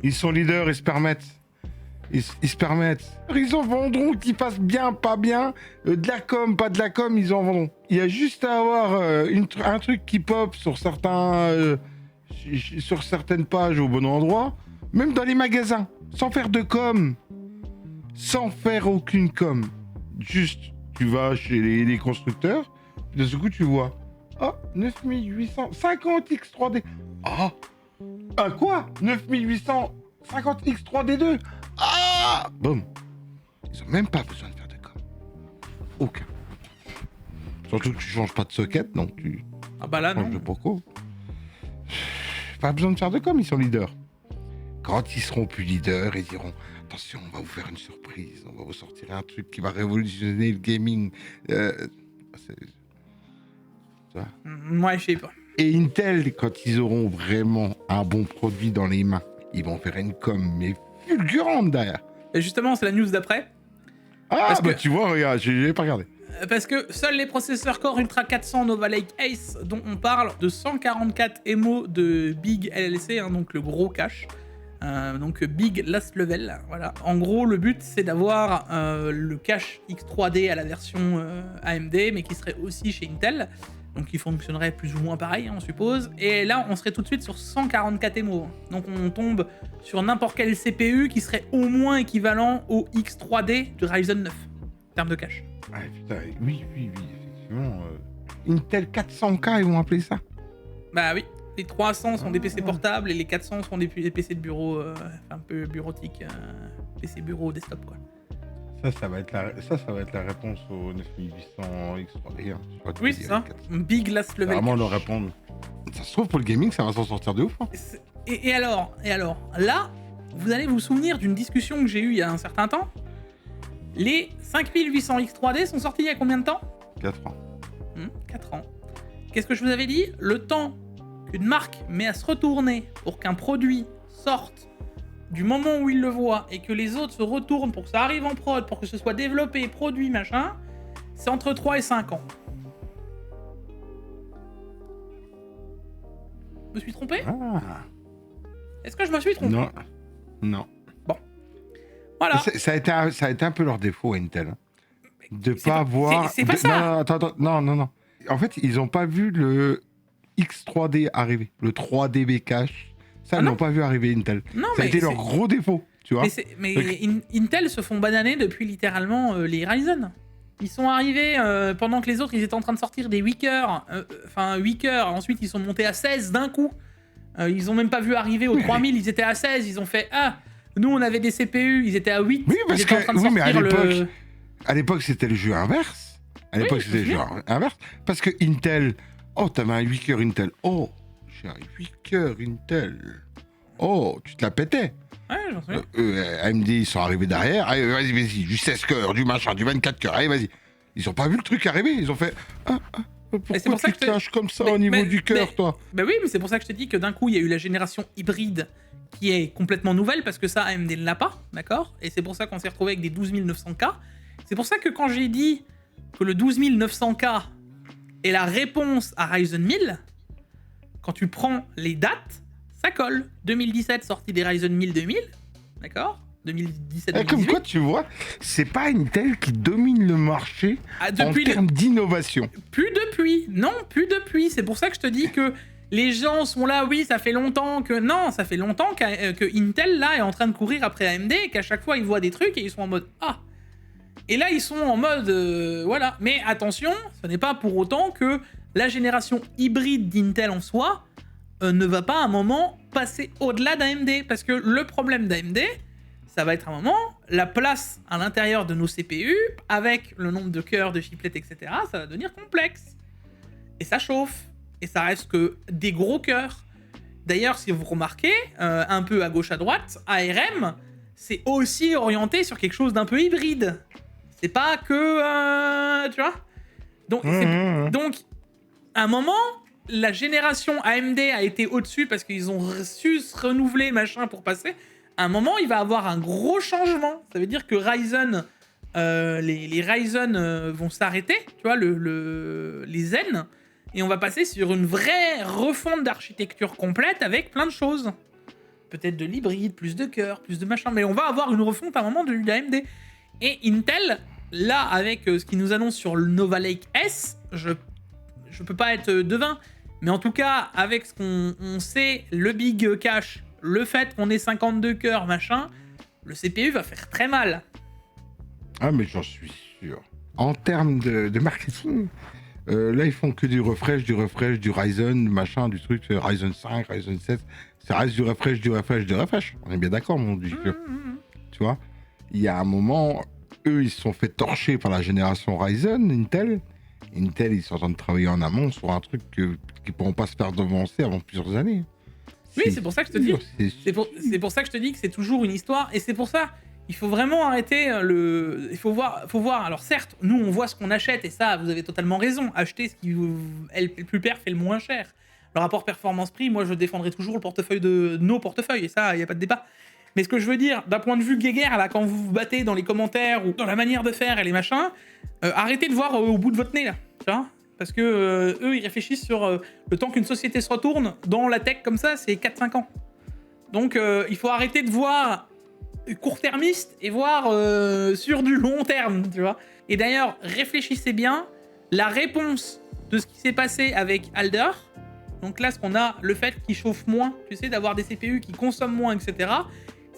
[SPEAKER 2] Ils sont leaders, ils se permettent. Ils se permettent. Ils en vendront, qu'ils fassent bien, pas bien. De la com, pas de la com, ils en vendront. Il y a juste à avoir un truc qui pop sur certaines pages au bon endroit, même dans les magasins, sans faire de com. Sans faire aucune com. Juste, tu vas chez les constructeurs, de ce coup, tu vois. Oh, 9850X 3D. Ah, quoi 9850X 3D2. Ah, boum. Ils ont même pas besoin de faire de com. Aucun. Surtout que tu changes pas de socket, donc tu
[SPEAKER 1] Ah bah là,
[SPEAKER 2] changes
[SPEAKER 1] non.
[SPEAKER 2] de pourquoi. Pas besoin de faire de com, ils sont leaders. Quand ils seront plus leaders, ils diront attention, on va vous faire une surprise, on va vous sortir un truc qui va révolutionner le gaming.
[SPEAKER 1] Moi, je sais pas.
[SPEAKER 2] Et Intel, quand ils auront vraiment un bon produit dans les mains, ils vont faire une com, mais fulgurante derrière.
[SPEAKER 1] Et justement, c'est la news d'après.
[SPEAKER 2] Ah,
[SPEAKER 1] Parce
[SPEAKER 2] bah
[SPEAKER 1] que-
[SPEAKER 2] tu vois, regarde, j'ai pas regardé.
[SPEAKER 1] Parce que seuls les processeurs Core Ultra 400 Nova Lake Ace, dont on parle de 144 MO de Big LLC, hein, donc le gros cache, donc Big Last Level. Voilà. En gros, le but c'est d'avoir le cache X3D à la version AMD, mais qui serait aussi chez Intel, donc qui fonctionnerait plus ou moins pareil, hein, on suppose. Et là, on serait tout de suite sur 144 MO. Donc on tombe sur n'importe quel CPU qui serait au moins équivalent au X3D de Ryzen 9 en termes de cache.
[SPEAKER 2] Ah, putain, oui, effectivement. Intel 400K, ils vont appeler ça.
[SPEAKER 1] Bah oui, les 300 sont des PC portables et les 400 sont des PC de bureau, un peu bureautique, PC bureau desktop quoi.
[SPEAKER 2] Ça va être la réponse au 9800 X3D. Hein.
[SPEAKER 1] Oui, c'est ça. Big Last Level.
[SPEAKER 2] Vraiment,
[SPEAKER 1] cache.
[SPEAKER 2] leur répondre. Ça se trouve, pour le gaming, ça va s'en sortir de ouf. Hein.
[SPEAKER 1] Et alors, là, vous allez vous souvenir d'une discussion que j'ai eue il y a un certain temps. Les 5800 X3D sont sortis il y a combien de temps
[SPEAKER 2] 4 ans.
[SPEAKER 1] 4 ans. Qu'est-ce que je vous avais dit? Le temps qu'une marque met à se retourner pour qu'un produit sorte du moment où il le voit et que les autres se retournent pour que ça arrive en prod, pour que ce soit développé, produit, machin, c'est entre 3 et 5 ans. Je me suis trompé?
[SPEAKER 2] Ah.
[SPEAKER 1] Est-ce que je me suis trompé?
[SPEAKER 2] Non.
[SPEAKER 1] Voilà.
[SPEAKER 2] Ça a été un peu leur défaut, Intel. Hein. De
[SPEAKER 1] C'est
[SPEAKER 2] pas voir.
[SPEAKER 1] c'est pas ça.
[SPEAKER 2] Non, attends. Non. En fait, ils ont pas vu le X3D arriver. Le 3DB cache. Ça,
[SPEAKER 1] Ah
[SPEAKER 2] ils
[SPEAKER 1] non.
[SPEAKER 2] l'ont pas vu arriver, Intel.
[SPEAKER 1] Non,
[SPEAKER 2] Ça a
[SPEAKER 1] mais
[SPEAKER 2] été leur
[SPEAKER 1] c'est-
[SPEAKER 2] gros défaut, tu vois.
[SPEAKER 1] Mais
[SPEAKER 2] Donc-
[SPEAKER 1] Intel se font bananer depuis littéralement les Ryzen. Ils sont arrivés pendant que les autres ils étaient en train de sortir des 8 cœurs, 8 cœurs, ensuite ils sont montés à 16 d'un coup. Ils ont même pas vu arriver aux
[SPEAKER 2] Oui,
[SPEAKER 1] 3000, ils étaient à 16, ils ont fait ah, nous on avait des CPU, ils étaient à 8,
[SPEAKER 2] Oui, parce
[SPEAKER 1] ils étaient en
[SPEAKER 2] que-
[SPEAKER 1] train de
[SPEAKER 2] oui, mais à
[SPEAKER 1] sortir le...
[SPEAKER 2] l'époque, À l'époque, c'était le jeu inverse. À l'époque,
[SPEAKER 1] je
[SPEAKER 2] c'était
[SPEAKER 1] me
[SPEAKER 2] le jeu inverse. Parce que Intel. Oh, t'avais un 8 cœurs Intel. Oh, j'ai un 8 cœurs Intel. Oh, tu te la pétais.
[SPEAKER 1] Ouais, j'en souviens.
[SPEAKER 2] AMD, ils sont arrivés derrière. Allez, vas-y, du 16 cœurs, du machin, du 24 cœurs. Allez, vas-y. Ils ont pas vu le truc arriver. Ils ont fait. Pourquoi
[SPEAKER 1] c'est pour ça
[SPEAKER 2] tu
[SPEAKER 1] que
[SPEAKER 2] te
[SPEAKER 1] je te-
[SPEAKER 2] lâches comme ça
[SPEAKER 1] Mais-
[SPEAKER 2] au niveau
[SPEAKER 1] mais-
[SPEAKER 2] du cœur,
[SPEAKER 1] mais-
[SPEAKER 2] toi?
[SPEAKER 1] Bah oui, mais c'est pour ça que je te dis que d'un coup, il y a eu la génération hybride qui est complètement nouvelle, parce que ça, AMD ne l'a pas, d'accord? Et c'est pour ça qu'on s'est retrouvé avec des 12900K. C'est pour ça que quand j'ai dit que le 12900K est la réponse à Ryzen 1000, quand tu prends les dates, ça colle. 2017, sortie des Ryzen 1000 2000, d'accord? 2017-2018.
[SPEAKER 2] Comme quoi, tu vois, c'est pas Intel qui domine le marché
[SPEAKER 1] Ah,
[SPEAKER 2] en
[SPEAKER 1] depuis les-
[SPEAKER 2] termes d'innovation.
[SPEAKER 1] Plus depuis. Non, plus depuis. C'est pour ça que je te dis que les gens sont là, oui, ça fait longtemps que... Non, ça fait longtemps que Intel, là, est en train de courir après AMD et qu'à chaque fois, ils voient des trucs et ils sont en mode... Ah. Et là, ils sont en mode... voilà. Mais attention, ce n'est pas pour autant que la génération hybride d'Intel en soi ne va pas à un moment passer au-delà d'AMD. Parce que le problème d'AMD, ça va être à un moment, la place à l'intérieur de nos CPU, avec le nombre de cœurs, de chiplets, etc., ça va devenir complexe. Et ça chauffe. Et ça reste que des gros cœurs. D'ailleurs, si vous remarquez, un peu à gauche à droite, ARM, c'est aussi orienté sur quelque chose d'un peu hybride. C'est pas que... tu vois donc, donc, à un moment, la génération AMD a été au-dessus parce qu'ils ont su se renouveler, machin, pour passer. À un moment, il va avoir un gros changement. Ça veut dire que Ryzen, les Ryzen vont s'arrêter, tu vois, les Zen, et on va passer sur une vraie refonte d'architecture complète avec plein de choses. Peut-être de l'hybride, plus de cœur, plus de machin, mais on va avoir une refonte à un moment de l'AMD. Et Intel, là, avec ce qu'ils nous annoncent sur le Nova Lake S, je peux pas être devin, mais en tout cas, avec ce qu'on sait, le Big Cache, le fait qu'on ait 52 cœurs, machin, le CPU va faire très mal.
[SPEAKER 2] Ah, mais j'en suis sûr. En termes de marketing, là, ils font que du refresh, du Ryzen, machin, du truc, Ryzen 5, Ryzen 7. Ça reste du refresh. On est bien d'accord, mon dieu. Tu vois, il y a un moment, eux, ils se sont fait torcher par la génération Ryzen, Intel. Intel, ils sont en train de travailler en amont sur un truc qu'ils ne pourront pas se faire devancer avant plusieurs années.
[SPEAKER 1] Oui, c'est pour ça que je te dis. C'est pour ça que je te dis que c'est toujours une histoire, et c'est pour ça il faut vraiment arrêter il faut voir. Alors certes, nous on voit ce qu'on achète, et ça, vous avez totalement raison. Acheter ce qui est le plus perf et le moins cher. Le rapport performance-prix, moi je défendrai toujours le portefeuille de nos portefeuilles, et ça, il n'y a pas de débat. Mais ce que je veux dire, d'un point de vue guéguerre, là, quand vous vous battez dans les commentaires ou dans la manière de faire et les machins, arrêtez de voir au bout de votre nez, là. Tu vois, parce que eux, ils réfléchissent sur le temps qu'une société se retourne. Dans la tech, comme ça, c'est 4-5 ans. Donc, il faut arrêter de voir court-termiste et voir sur du long terme, tu vois. Et d'ailleurs, réfléchissez bien, la réponse de ce qui s'est passé avec Alder, donc là, ce qu'on a, le fait qu'il chauffe moins, tu sais, d'avoir des CPU qui consomment moins, etc.,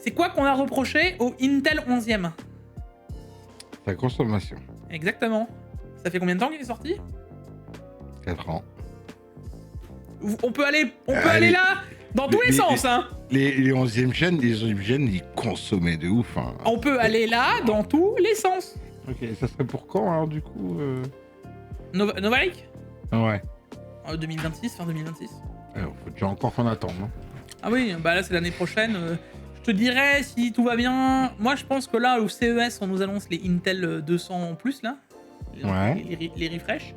[SPEAKER 1] c'est quoi qu'on a reproché au Intel 11e?
[SPEAKER 2] Sa consommation.
[SPEAKER 1] Exactement. Ça fait combien de temps qu'il est sorti?
[SPEAKER 2] 4 ans.
[SPEAKER 1] On peut aller là dans tous les sens, hein.
[SPEAKER 2] Les 11e chaînes, ils consommaient de ouf. Hein.
[SPEAKER 1] On peut aller là dans tous les sens.
[SPEAKER 2] Ok, ça serait pour quand, alors, du coup
[SPEAKER 1] Nova Lake
[SPEAKER 2] Ouais.
[SPEAKER 1] 2026, fin 2026.
[SPEAKER 2] Alors, faut déjà encore qu'on attende, non?
[SPEAKER 1] Ah oui, bah là c'est l'année prochaine. Je te dirais, si tout va bien, moi je pense que là au CES on nous annonce les Intel 200 en plus là, les refresh.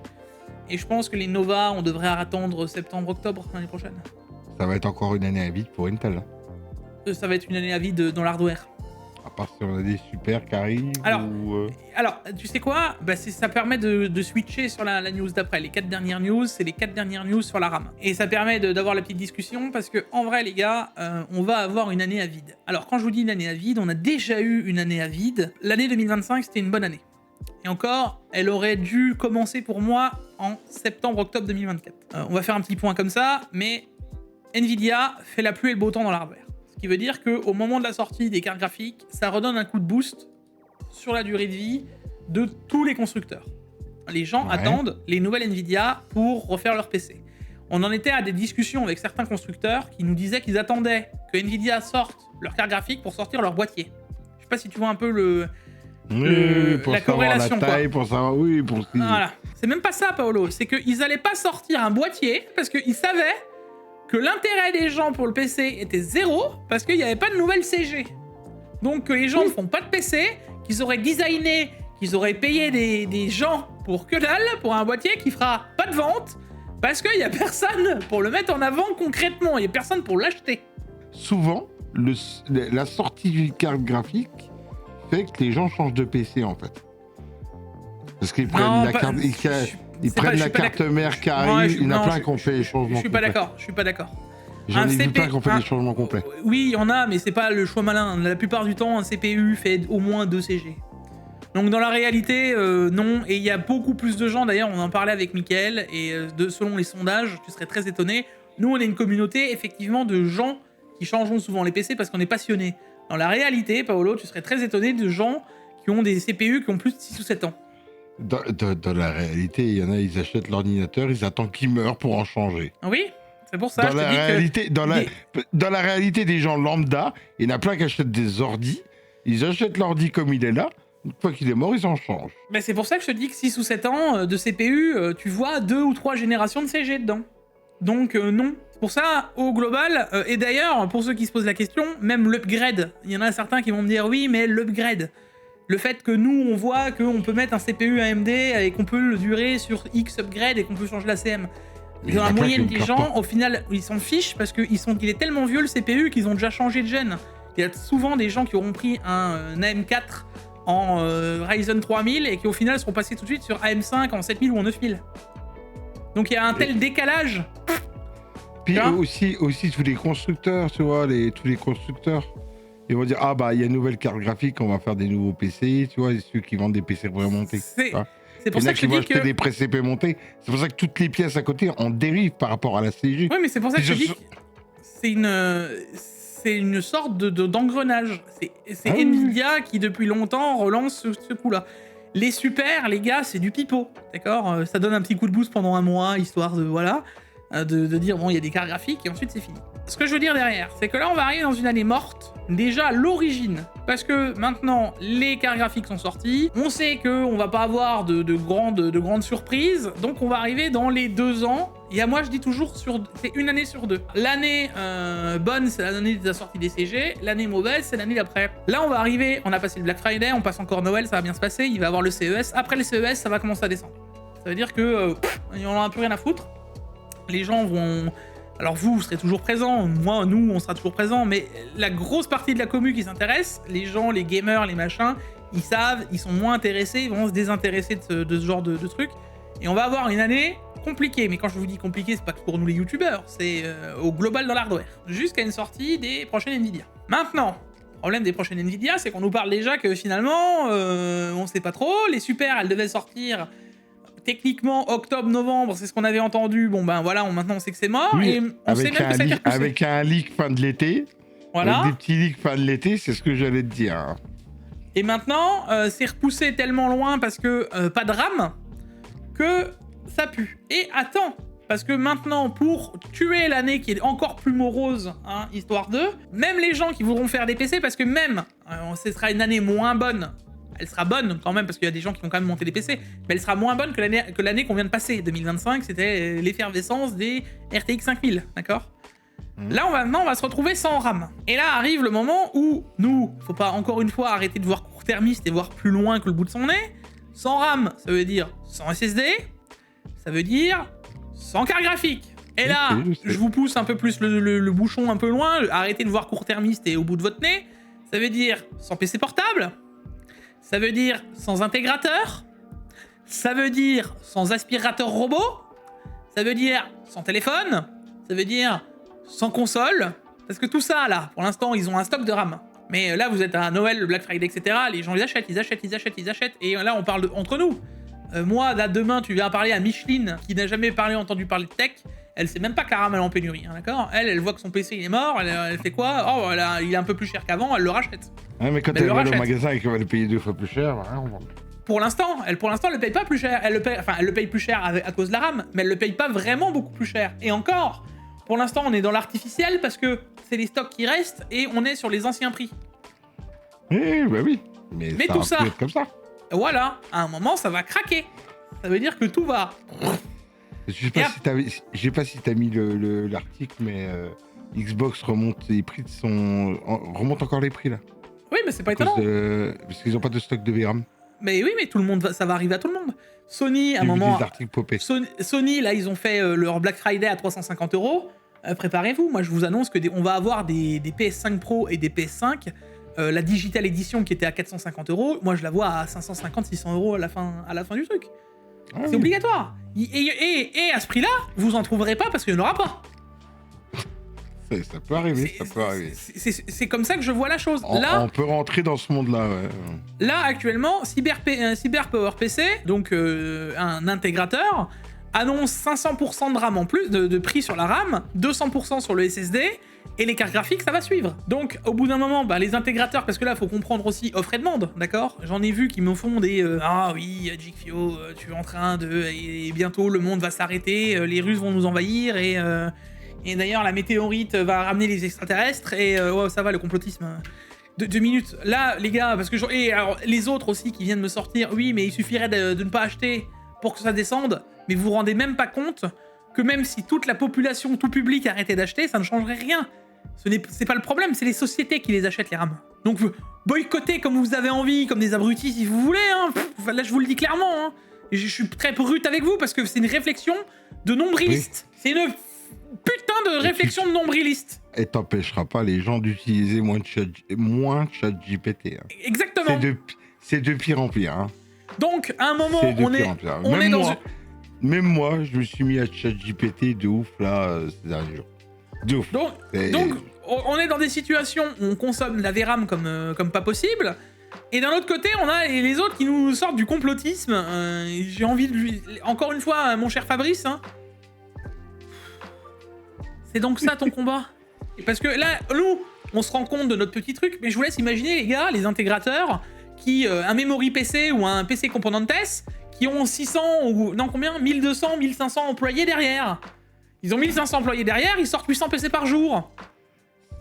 [SPEAKER 1] Et je pense que les Nova on devrait attendre septembre-octobre l'année prochaine.
[SPEAKER 2] Ça va être encore une année à vide pour Intel. Hein.
[SPEAKER 1] Ça va être une année à vide dans l'hardware.
[SPEAKER 2] À part si on a des super qui arrivent
[SPEAKER 1] Alors, tu sais quoi, bah, ça permet de switcher sur la news d'après. Les 4 dernières news, c'est les 4 dernières news sur la RAM. Et ça permet d'avoir la petite discussion parce que en vrai, les gars, on va avoir une année à vide. Alors, quand je vous dis une année à vide, on a déjà eu une année à vide. L'année 2025, c'était une bonne année. Et encore, elle aurait dû commencer pour moi en septembre-octobre 2024. On va faire un petit point comme ça, mais Nvidia fait la pluie et le beau temps dans l'hardware. Ce qui veut dire qu'au moment de la sortie des cartes graphiques, ça redonne un coup de boost sur la durée de vie de tous les constructeurs. Les gens attendent les nouvelles Nvidia pour refaire leur PC. On en était à des discussions avec certains constructeurs qui nous disaient qu'ils attendaient que Nvidia sorte leur carte graphique pour sortir leur boîtier. Je sais pas si tu vois un peu
[SPEAKER 2] pour
[SPEAKER 1] la corrélation.
[SPEAKER 2] La taille, pour savoir,
[SPEAKER 1] Voilà. C'est même pas ça, Paolo. C'est qu'ils allaient pas sortir un boîtier parce qu'ils savaient que l'intérêt des gens pour le PC était zéro parce qu'il n'y avait pas de nouvelle CG. Donc que les gens ne font pas de PC, qu'ils auraient designé, qu'ils auraient payé des gens pour que dalle, pour un boîtier qui fera pas de vente, parce qu'il n'y a personne pour le mettre en avant concrètement, il n'y a personne pour l'acheter.
[SPEAKER 2] Souvent, la sortie d'une carte graphique fait que les gens changent de PC en fait. Parce qu'ils prennent la carte... Ils prennent la carte mère qui arrive, il y en a plein qui ont fait les changements complets. Je suis pas d'accord. J'en ai vu plein qui ont fait des changements complets.
[SPEAKER 1] Oui, il y en a, mais c'est pas le choix malin. La plupart du temps, un CPU fait au moins 2 CG. Donc dans la réalité, non. Et il y a beaucoup plus de gens, d'ailleurs, on en parlait avec Mickaël, et selon les sondages, tu serais très étonné. Nous, on est une communauté, effectivement, de gens qui changeront souvent les PC parce qu'on est passionnés. Dans la réalité, Paolo, tu serais très étonné de gens qui ont des CPU qui ont plus de 6 ou 7 ans.
[SPEAKER 2] Dans la réalité, il y en a, ils achètent l'ordinateur, ils attendent qu'il meure pour en changer.
[SPEAKER 1] Oui, c'est pour ça.
[SPEAKER 2] Dans la réalité des gens lambda, il y en a plein qui achètent des ordis, ils achètent l'ordi comme il est là, une fois qu'il est mort, ils en changent.
[SPEAKER 1] Mais c'est pour ça que je te dis que 6 ou 7 ans de CPU, tu vois 2 ou 3 générations de CG dedans. Donc non. C'est pour ça, au global, et d'ailleurs, pour ceux qui se posent la question, même l'upgrade, il y en a certains qui vont me dire oui, mais l'upgrade. Le fait que nous, on voit qu'on peut mettre un CPU AMD et qu'on peut le durer sur X upgrade et qu'on peut changer la CM. Dans la moyenne des gens, au final, ils s'en fichent parce qu'il est tellement vieux le CPU qu'ils ont déjà changé de gène. Il y a souvent des gens qui auront pris un AM4 en Ryzen 3000 et qui au final seront passés tout de suite sur AM5 en 7000 ou en 9000. Donc il y a un tel décalage.
[SPEAKER 2] Puis aussi tous les constructeurs, tu vois, tous les constructeurs. Ils vont dire, ah bah il y a une nouvelle carte graphique, on va faire des nouveaux PC, tu vois, ceux qui vendent des PC remontés.
[SPEAKER 1] C'est pour ça que je dis que...
[SPEAKER 2] des pré-CP montés, c'est pour ça que toutes les pièces à côté en dérivent par rapport à la CG.
[SPEAKER 1] Oui, mais c'est pour ça que je dis que c'est une sorte d'engrenage. C'est Nvidia qui depuis longtemps relance ce coup-là. Les super, les gars, c'est du pipeau, d'accord? Ça donne un petit coup de boost pendant un mois, histoire de, voilà, de dire, bon, il y a des cartes graphiques, et ensuite c'est fini. ce que je veux dire derrière, c'est que là, on va arriver dans une année morte, déjà à l'origine. Parce que maintenant, les cartes graphiques sont sorties. On sait qu'on va pas avoir de grandes surprises. Donc, on va arriver dans les 2 ans. Et moi, je dis toujours, c'est une année sur 2. L'année bonne, c'est l'année de la sortie des CG. L'année mauvaise, c'est l'année d'après. Là, on va arriver, on a passé le Black Friday, on passe encore Noël, ça va bien se passer. Il va y avoir le CES. Après le CES, ça va commencer à descendre. Ça veut dire que il en a plus rien à foutre. Les gens vont... Alors vous serez toujours présents, moi, nous, on sera toujours présents, mais la grosse partie de la commu qui s'intéresse, les gens, les gamers, les machins, ils savent, ils sont moins intéressés, ils vont se désintéresser de ce genre de trucs. Et on va avoir une année compliquée, mais quand je vous dis compliquée, c'est pas que pour nous les youtubeurs, c'est au global dans l'hardware, jusqu'à une sortie des prochaines Nvidia. Maintenant, le problème des prochaines Nvidia, c'est qu'on nous parle déjà que finalement, on sait pas trop, les super, elles devaient sortir... Techniquement, octobre-novembre, c'est ce qu'on avait entendu. Bon, ben voilà, maintenant on sait que c'est mort.
[SPEAKER 2] Oui,
[SPEAKER 1] Et on sait même que ça a été repoussé.
[SPEAKER 2] avec un leak fin de l'été.
[SPEAKER 1] Voilà.
[SPEAKER 2] Avec des petits leaks fin de l'été, c'est ce que j'allais te dire. Hein.
[SPEAKER 1] Et maintenant, c'est repoussé tellement loin parce que pas de RAM, que ça pue. Et attends, parce que maintenant, pour tuer l'année qui est encore plus morose, hein, histoire de, même les gens qui voudront faire des PC, parce que même, ce sera une année moins bonne. Elle sera bonne quand même, parce qu'il y a des gens qui vont quand même monter des PC, mais elle sera moins bonne que l'année qu'on vient de passer. 2025, c'était l'effervescence des RTX 5000, d'accord ? Là, maintenant, on va se retrouver sans RAM. Et là arrive le moment où nous, faut pas encore une fois arrêter de voir court-termiste et voir plus loin que le bout de son nez. Sans RAM, ça veut dire sans SSD, ça veut dire sans carte graphique. Et là, je vous pousse un peu plus le bouchon un peu loin, arrêtez de voir court-termiste et au bout de votre nez, ça veut dire sans PC portable. Ça veut dire sans intégrateur, ça veut dire sans aspirateur robot, ça veut dire sans téléphone, ça veut dire sans console, parce que tout ça là, pour l'instant ils ont un stock de RAM. Mais là vous êtes à Noël, le Black Friday, etc. Les gens ils achètent, et là on parle entre nous. Moi là demain tu viens parler à Micheline qui n'a jamais entendu parler de tech. Elle sait même pas que la RAM elle est en pénurie, hein, d'accord ? Elle voit que son PC il est mort, elle fait quoi ? Oh, il est un peu plus cher qu'avant, elle le rachète.
[SPEAKER 2] Ouais, mais quand elle va au magasin et qu'elle va le payer 2 fois plus cher, hein,
[SPEAKER 1] Pour l'instant, elle le paye pas plus cher. Elle le paye plus cher à cause de la RAM, mais elle le paye pas vraiment beaucoup plus cher. Et encore, pour l'instant, on est dans l'artificiel parce que c'est les stocks qui restent et on est sur les anciens prix.
[SPEAKER 2] Oui, bah oui. Mais ça
[SPEAKER 1] tout ça,
[SPEAKER 2] peut être comme ça.
[SPEAKER 1] Voilà, à un moment, ça va craquer. Ça veut dire que tout va...
[SPEAKER 2] Je sais pas si t'as mis l'article, mais Xbox remonte encore les prix là.
[SPEAKER 1] Oui, mais c'est pas étonnant.
[SPEAKER 2] Parce qu'ils ont pas de stock de VRAM.
[SPEAKER 1] Mais oui, mais ça va arriver à tout le monde. Sony, à un moment...
[SPEAKER 2] Des articles popés.
[SPEAKER 1] Sony, là, ils ont fait leur Black Friday à 350 €. Préparez-vous, moi je vous annonce que on va avoir des PS5 Pro et des PS5. La Digital Edition qui était à 450 €, moi je la vois à 550-600 € à la fin du truc. Ah, c'est obligatoire. Et à ce prix-là, vous en trouverez pas parce qu'il n'y en aura pas.
[SPEAKER 2] Ça peut arriver,
[SPEAKER 1] c'est comme ça que je vois la chose.
[SPEAKER 2] On peut rentrer dans ce monde-là, ouais.
[SPEAKER 1] Là, actuellement, CyberPower PC, donc un intégrateur, annonce 500% de RAM en plus, de prix sur la RAM, 200% sur le SSD, et les cartes graphiques, ça va suivre. Donc, au bout d'un moment, les intégrateurs, parce que là, il faut comprendre aussi offre et demande, d'accord ? J'en ai vu qui me font des « Ah oui, Jigfio, tu es en train de... Et bientôt, le monde va s'arrêter, les Russes vont nous envahir, et d'ailleurs, la météorite va ramener les extraterrestres, et oh, ça va, le complotisme... 2 minutes. Là, les gars, parce que... Et alors, les autres aussi qui viennent me sortir, oui, mais il suffirait de ne pas acheter pour que ça descende, mais vous vous rendez même pas compte que même si toute la population, tout public arrêtait d'acheter, ça ne changerait rien. C'est pas le problème, c'est les sociétés qui les achètent, les RAM. Donc, boycottez comme vous avez envie, comme des abrutis si vous voulez, hein. Là, je vous le dis clairement, hein. Je suis très brut avec vous parce que c'est une réflexion de nombriliste. Oui. C'est une putain de réflexion de nombriliste.
[SPEAKER 2] Et t'empêcheras pas les gens d'utiliser moins ChatGPT. Hein.
[SPEAKER 1] Exactement.
[SPEAKER 2] C'est de pire en pire. Hein.
[SPEAKER 1] Donc, à un moment, on est dans...
[SPEAKER 2] Même moi, je me suis mis à ChatGPT de ouf, là, ces derniers jours. De ouf.
[SPEAKER 1] Donc, on est dans des situations où on consomme la VRAM comme pas possible. Et d'un autre côté, on a les autres qui nous sortent du complotisme. J'ai envie de lui... Encore une fois, mon cher Fabrice, hein, c'est donc ça ton combat. Et parce que là, nous, on se rend compte de notre petit truc, mais je vous laisse imaginer, les gars, les intégrateurs, qui un memory PC ou un PC Componentes, qui ont 600 ou... Non, combien 1200, 1500 employés derrière. Ils ont 1500 employés derrière, ils sortent 800 PC par jour.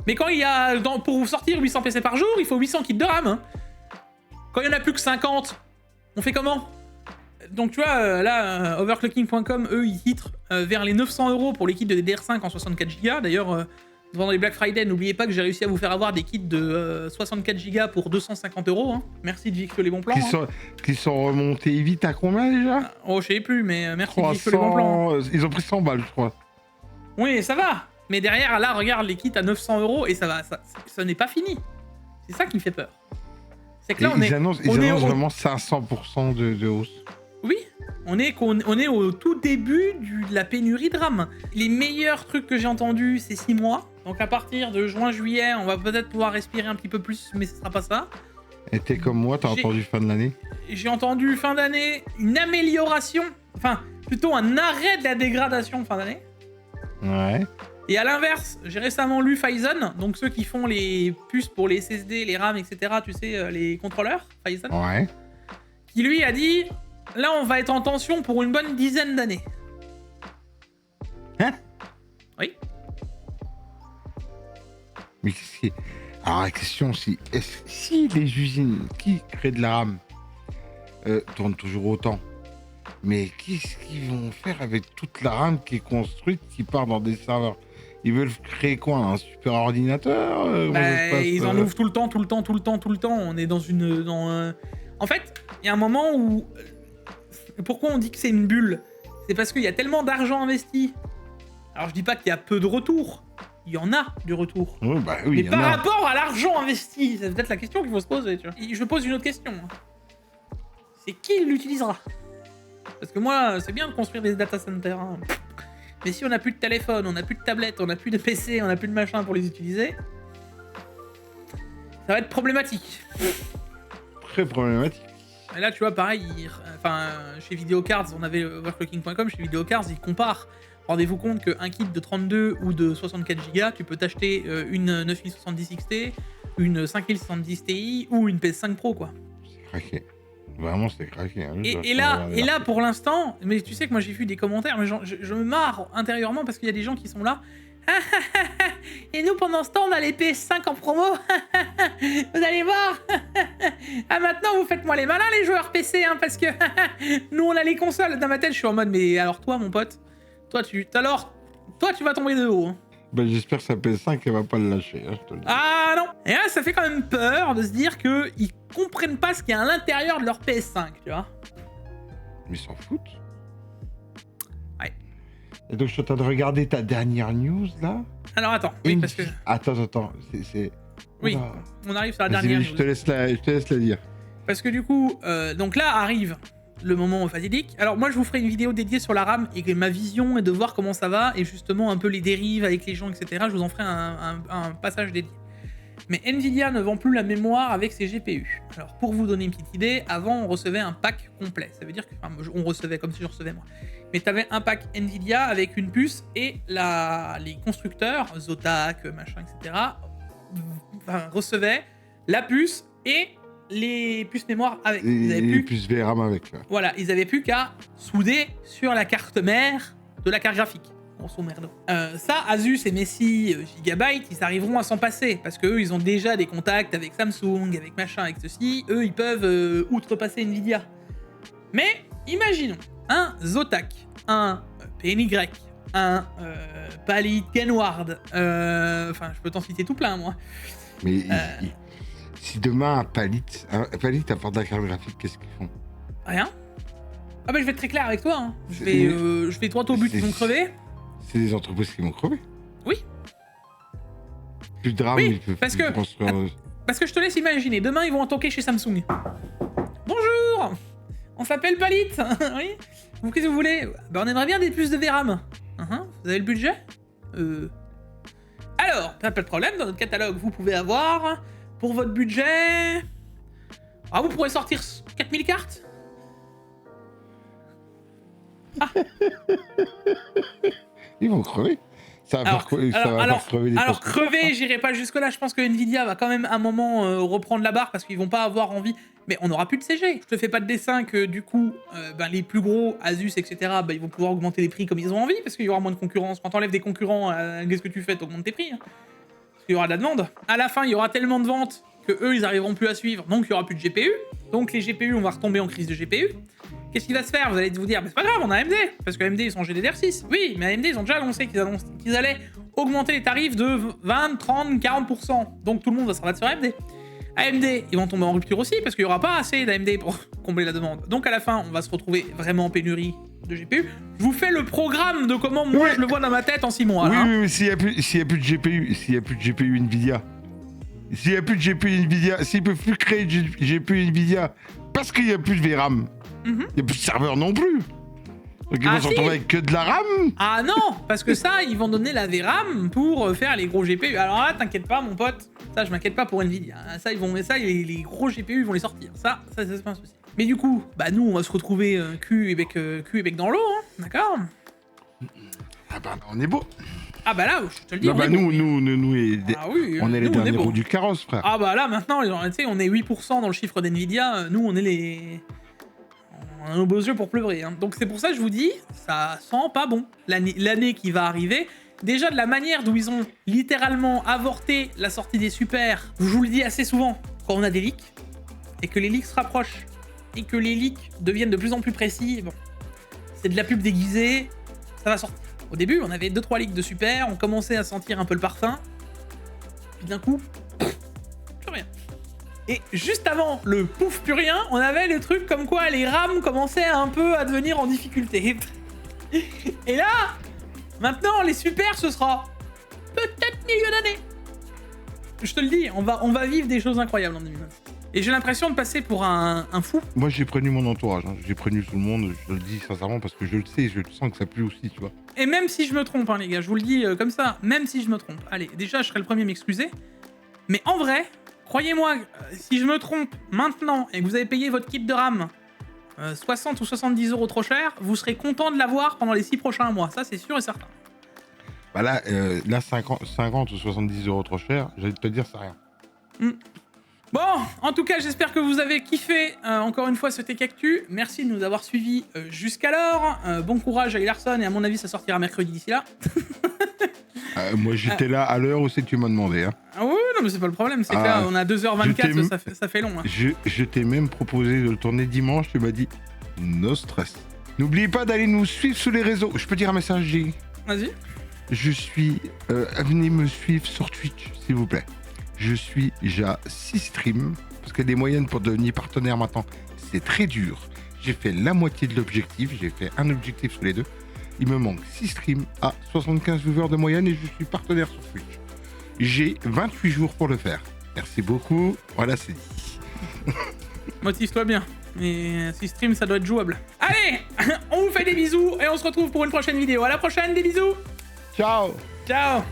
[SPEAKER 1] Mais quand il y a... pour vous sortir 800 PC par jour, il faut 800 kits de RAM. Hein. Quand il y en a plus que 50, on fait comment? Donc tu vois, là, overclocking.com, eux, ils titrent vers les 900 € pour les kits de DDR5 en 64 Go. D'ailleurs, pendant les Black Friday, n'oubliez pas que j'ai réussi à vous faire avoir des kits de 64 Go pour 250 €. Hein. Merci de GXO les bons plans.
[SPEAKER 2] Qui sont remontés vite à combien déjà?
[SPEAKER 1] Oh, je sais plus, mais merci de GXO les bons plans.
[SPEAKER 2] Ils ont pris 100 balles, je crois.
[SPEAKER 1] Oui, ça va. Mais derrière, là, regarde les kits à 900 € et ça va, ça n'est pas fini. C'est ça qui me fait peur. C'est que là,
[SPEAKER 2] ils annoncent vraiment 500% de hausse.
[SPEAKER 1] Oui, on est au tout début de la pénurie de RAM. Les meilleurs trucs que j'ai entendus, c'est 6 mois. Donc à partir de juin-juillet, on va peut-être pouvoir respirer un petit peu plus, mais ce sera pas ça.
[SPEAKER 2] Et t'es comme moi, t'as entendu fin de l'année?
[SPEAKER 1] J'ai entendu fin d'année une amélioration, enfin plutôt un arrêt de la dégradation fin d'année.
[SPEAKER 2] Ouais.
[SPEAKER 1] Et à l'inverse, j'ai récemment lu Phison, donc ceux qui font les puces pour les SSD, les RAM, etc., tu sais, les contrôleurs, Phison,
[SPEAKER 2] ouais.
[SPEAKER 1] Qui lui a dit... Là, on va être en tension pour une bonne dizaine d'années.
[SPEAKER 2] Hein?
[SPEAKER 1] Oui.
[SPEAKER 2] Mais qu'est-ce qui... Alors la question, si les usines qui créent de la RAM tournent toujours autant, mais qu'est-ce qu'ils vont faire avec toute la RAM qui est construite, qui part dans des serveurs? Ils veulent créer quoi? Un super ordinateur?
[SPEAKER 1] Ils en ouvrent tout le temps. On est En fait, il y a un moment où... Pourquoi on dit que c'est une bulle? C'est parce qu'il y a tellement d'argent investi. Alors je dis pas qu'il y a peu de retour. Il y en a du retour.
[SPEAKER 2] Oui,
[SPEAKER 1] mais par rapport à l'argent investi, c'est peut-être la question qu'il faut se poser. Tu vois. Et je pose une autre question. C'est qui l'utilisera? Parce que moi, c'est bien de construire des data centers. Hein. Mais si on n'a plus de téléphone, on n'a plus de tablette, on n'a plus de PC, on n'a plus de machin pour les utiliser, ça va être problématique.
[SPEAKER 2] Très problématique.
[SPEAKER 1] Et là, tu vois, pareil, chez Videocards, on avait overclocking.com, chez Videocards, ils comparent. Rendez-vous compte qu'un kit de 32 ou de 64 Go, tu peux t'acheter une 9070 XT, une 5070 Ti ou une PS5 Pro, quoi.
[SPEAKER 2] C'est craqué. Vraiment, c'est craqué. Hein.
[SPEAKER 1] Et là, pour l'instant, mais tu sais que moi j'ai vu des commentaires, mais je me marre intérieurement parce qu'il y a des gens qui sont là. Et nous, pendant ce temps, on a les PS5 en promo. Vous allez voir. Ah, maintenant, vous faites-moi les malins, les joueurs PC, hein, parce que nous, on a les consoles. Dans ma tête, je suis en mode, mais alors toi, mon pote, toi, tu vas tomber de haut. Hein.
[SPEAKER 2] Ben, j'espère que sa PS5, elle va pas le lâcher. Hein, je te le dis.
[SPEAKER 1] Ah non. Et là, ça fait quand même peur de se dire qu'ils comprennent pas ce qu'il y a à l'intérieur de leur PS5, tu vois.
[SPEAKER 2] Mais ils s'en foutent.
[SPEAKER 1] Ouais.
[SPEAKER 2] Et donc, je suis en train de regarder ta dernière news, là.
[SPEAKER 1] Alors, attends. Oui, parce que...
[SPEAKER 2] Attends. C'est...
[SPEAKER 1] Oui, on arrive sur la dernière news.
[SPEAKER 2] Je te laisse la dire.
[SPEAKER 1] Parce que du coup, donc là arrive le moment fatidique. Alors moi, je vous ferai une vidéo dédiée sur la RAM et ma vision est de voir comment ça va et justement un peu les dérives avec les gens, etc. Je vous en ferai un passage dédié. Mais Nvidia ne vend plus la mémoire avec ses GPU. Alors pour vous donner une petite idée, avant on recevait un pack complet. Ça veut dire que, on recevait comme si je recevais moi. Mais tu avais un pack Nvidia avec une puce et les constructeurs, Zotac, machin, etc. Recevaient la puce et les puces mémoire avec.
[SPEAKER 2] Les puces VRAM avec. Là.
[SPEAKER 1] Voilà, ils avaient plus qu'à souder sur la carte mère de la carte graphique. Grosso merdo. Ça, Asus et Messi Gigabyte, ils arriveront à s'en passer parce qu'eux, ils ont déjà des contacts avec Samsung, avec machin, avec ceci. Eux, ils peuvent outrepasser Nvidia. Mais imaginons un Zotac, un PNY, un Palit Kenward. Enfin, je peux t'en citer tout plein, moi.
[SPEAKER 2] Mais si demain un Palit apporte la carte graphique, qu'est-ce qu'ils font?
[SPEAKER 1] Rien. Ah bah je vais être très clair avec toi. Hein. Je vais droit au but, ils vont crever. C'est
[SPEAKER 2] des entreprises qui vont crever.
[SPEAKER 1] Oui.
[SPEAKER 2] Plus de drame,
[SPEAKER 1] oui,
[SPEAKER 2] ils peuvent
[SPEAKER 1] parce que,
[SPEAKER 2] construire...
[SPEAKER 1] Parce que je te laisse imaginer, demain ils vont en toquer chez Samsung. Bonjour, on s'appelle Palit. Oui. Qu'est-ce que vous voulez? Bah on aimerait bien des puces de VRAM. Vous avez le budget? Alors, pas de problème, dans notre catalogue, vous pouvez avoir, pour votre budget... Ah, vous pourrez sortir 4000 cartes? Ah.
[SPEAKER 2] Ils vont crever. Ça va faire crever des
[SPEAKER 1] alors
[SPEAKER 2] postes.
[SPEAKER 1] crever, j'irai pas jusque-là. Je pense que Nvidia va quand même à un moment reprendre la barre parce qu'ils vont pas avoir envie. Mais on n'aura plus de CG. Je te fais pas de dessin que du coup, les plus gros, Asus, etc., ils vont pouvoir augmenter les prix comme ils ont envie parce qu'il y aura moins de concurrence. Quand t'enlèves des concurrents, qu'est-ce que tu fais? T'augmentes tes prix. Hein. Parce qu'il y aura de la demande. À la fin, il y aura tellement de ventes que eux, ils arriveront plus à suivre. Donc, il y aura plus de GPU. Donc, les GPU, on va retomber en crise de GPU. Qu'est-ce qui va se faire? Vous allez vous dire, c'est pas grave, on a AMD. Parce que AMD, ils sont GDDR6. Oui, mais AMD, ils ont déjà annoncé qu'ils allaient augmenter les tarifs de 20, 30, 40%. Donc, tout le monde va se rabattre sur AMD. AMD, ils vont tomber en rupture aussi parce qu'il n'y aura pas assez d'AMD pour combler la demande. Donc, à la fin, on va se retrouver vraiment en pénurie de GPU. Je vous fais le programme de comment moi je le vois dans ma tête en 6 mois.
[SPEAKER 2] Oui,
[SPEAKER 1] hein.
[SPEAKER 2] oui, mais s'il y a plus de GPU, s'il y a plus de GPU Nvidia, s'il y a plus de GPU Nvidia, s'ils peuvent plus créer de GPU Nvidia parce qu'il y a plus de VRAM, il y a plus de serveurs non plus. Donc ils vont se retrouver avec que de la RAM.
[SPEAKER 1] Ah non, parce que ça, ils vont donner la VRAM pour faire les gros GPU. Alors là, t'inquiète pas, mon pote. Ça, je m'inquiète pas pour Nvidia. Ça, les gros GPU, ils vont les sortir. Ça c'est pas un souci. Mais du coup, bah nous, on va se retrouver cul et bec dans l'eau, hein, d'accord?
[SPEAKER 2] Ah bah on est beau.
[SPEAKER 1] Ah bah là, je te le dis.
[SPEAKER 2] Bah,
[SPEAKER 1] on est
[SPEAKER 2] nous,
[SPEAKER 1] beau. Ah oui,
[SPEAKER 2] on est les
[SPEAKER 1] nous,
[SPEAKER 2] derniers
[SPEAKER 1] beau.
[SPEAKER 2] roues du carrosse, frère.
[SPEAKER 1] Ah bah là, maintenant, tu sais, on est 8% dans le chiffre d'Nvidia. Nous, on est les... On a nos beaux yeux pour pleurer. Hein. Donc c'est pour ça que je vous dis, ça sent pas bon. L'année qui va arriver, déjà de la manière d'où ils ont littéralement avorté la sortie des super, je vous le dis assez souvent, quand on a des leaks, et que les leaks se rapprochent, et que les leaks deviennent de plus en plus précis, bon, c'est de la pub déguisée, ça va sortir. Au début, on avait 2-3 leaks de super, on commençait à sentir un peu le parfum, puis d'un coup, plus rien. Et juste avant le pouf plus rien, on avait le truc comme quoi les RAM commençaient un peu à devenir en difficulté. Et là, maintenant les super, ce sera peut-être milieu d'année. Je te le dis, on va vivre des choses incroyables en 2009. Et j'ai l'impression de passer pour un fou.
[SPEAKER 2] Moi j'ai prévenu mon entourage, hein. J'ai prévenu tout le monde, je le dis sincèrement parce que je le sais, je sens que ça pue aussi, tu vois.
[SPEAKER 1] Et même si je me trompe, hein, les gars, je vous le dis comme ça, même si je me trompe, allez, déjà je serai le premier à m'excuser, mais en vrai, croyez-moi, si je me trompe maintenant et que vous avez payé votre kit de RAM 60 ou 70 € trop cher, vous serez content de l'avoir pendant les 6 prochains mois, ça c'est sûr et certain.
[SPEAKER 2] Bah là, 50 ou 70 € trop cher, j'allais te dire, c'est rien.
[SPEAKER 1] Bon, en tout cas, j'espère que vous avez kiffé encore une fois ce Tech Actu. Merci de nous avoir suivis jusqu'alors. Bon courage à Larson et à mon avis, ça sortira mercredi d'ici là.
[SPEAKER 2] Moi j'étais là à l'heure où c'est que tu m'as demandé. Hein.
[SPEAKER 1] Ah oui, non mais c'est pas le problème, c'est que là, on a 2h24, ça fait long. Hein.
[SPEAKER 2] Je t'ai même proposé de le tourner dimanche, tu m'as dit no stress. N'oubliez pas d'aller nous suivre sur les réseaux. Je peux dire un message, G.
[SPEAKER 1] Vas-y.
[SPEAKER 2] Je suis... venez me suivre sur Twitch, s'il vous plaît. Je suis déjà 6 streams, parce que les moyennes pour devenir partenaire maintenant, c'est très dur. J'ai fait la moitié de l'objectif, j'ai fait un objectif sur les deux. Il me manque 6 streams à 75 viewers de moyenne et je suis partenaire sur Twitch. J'ai 28 jours pour le faire. Merci beaucoup, voilà c'est dit.
[SPEAKER 1] Motive-toi bien, mais si stream ça doit être jouable. Allez, on vous fait des bisous et on se retrouve pour une prochaine vidéo. À la prochaine, des bisous.
[SPEAKER 2] Ciao.
[SPEAKER 1] Ciao.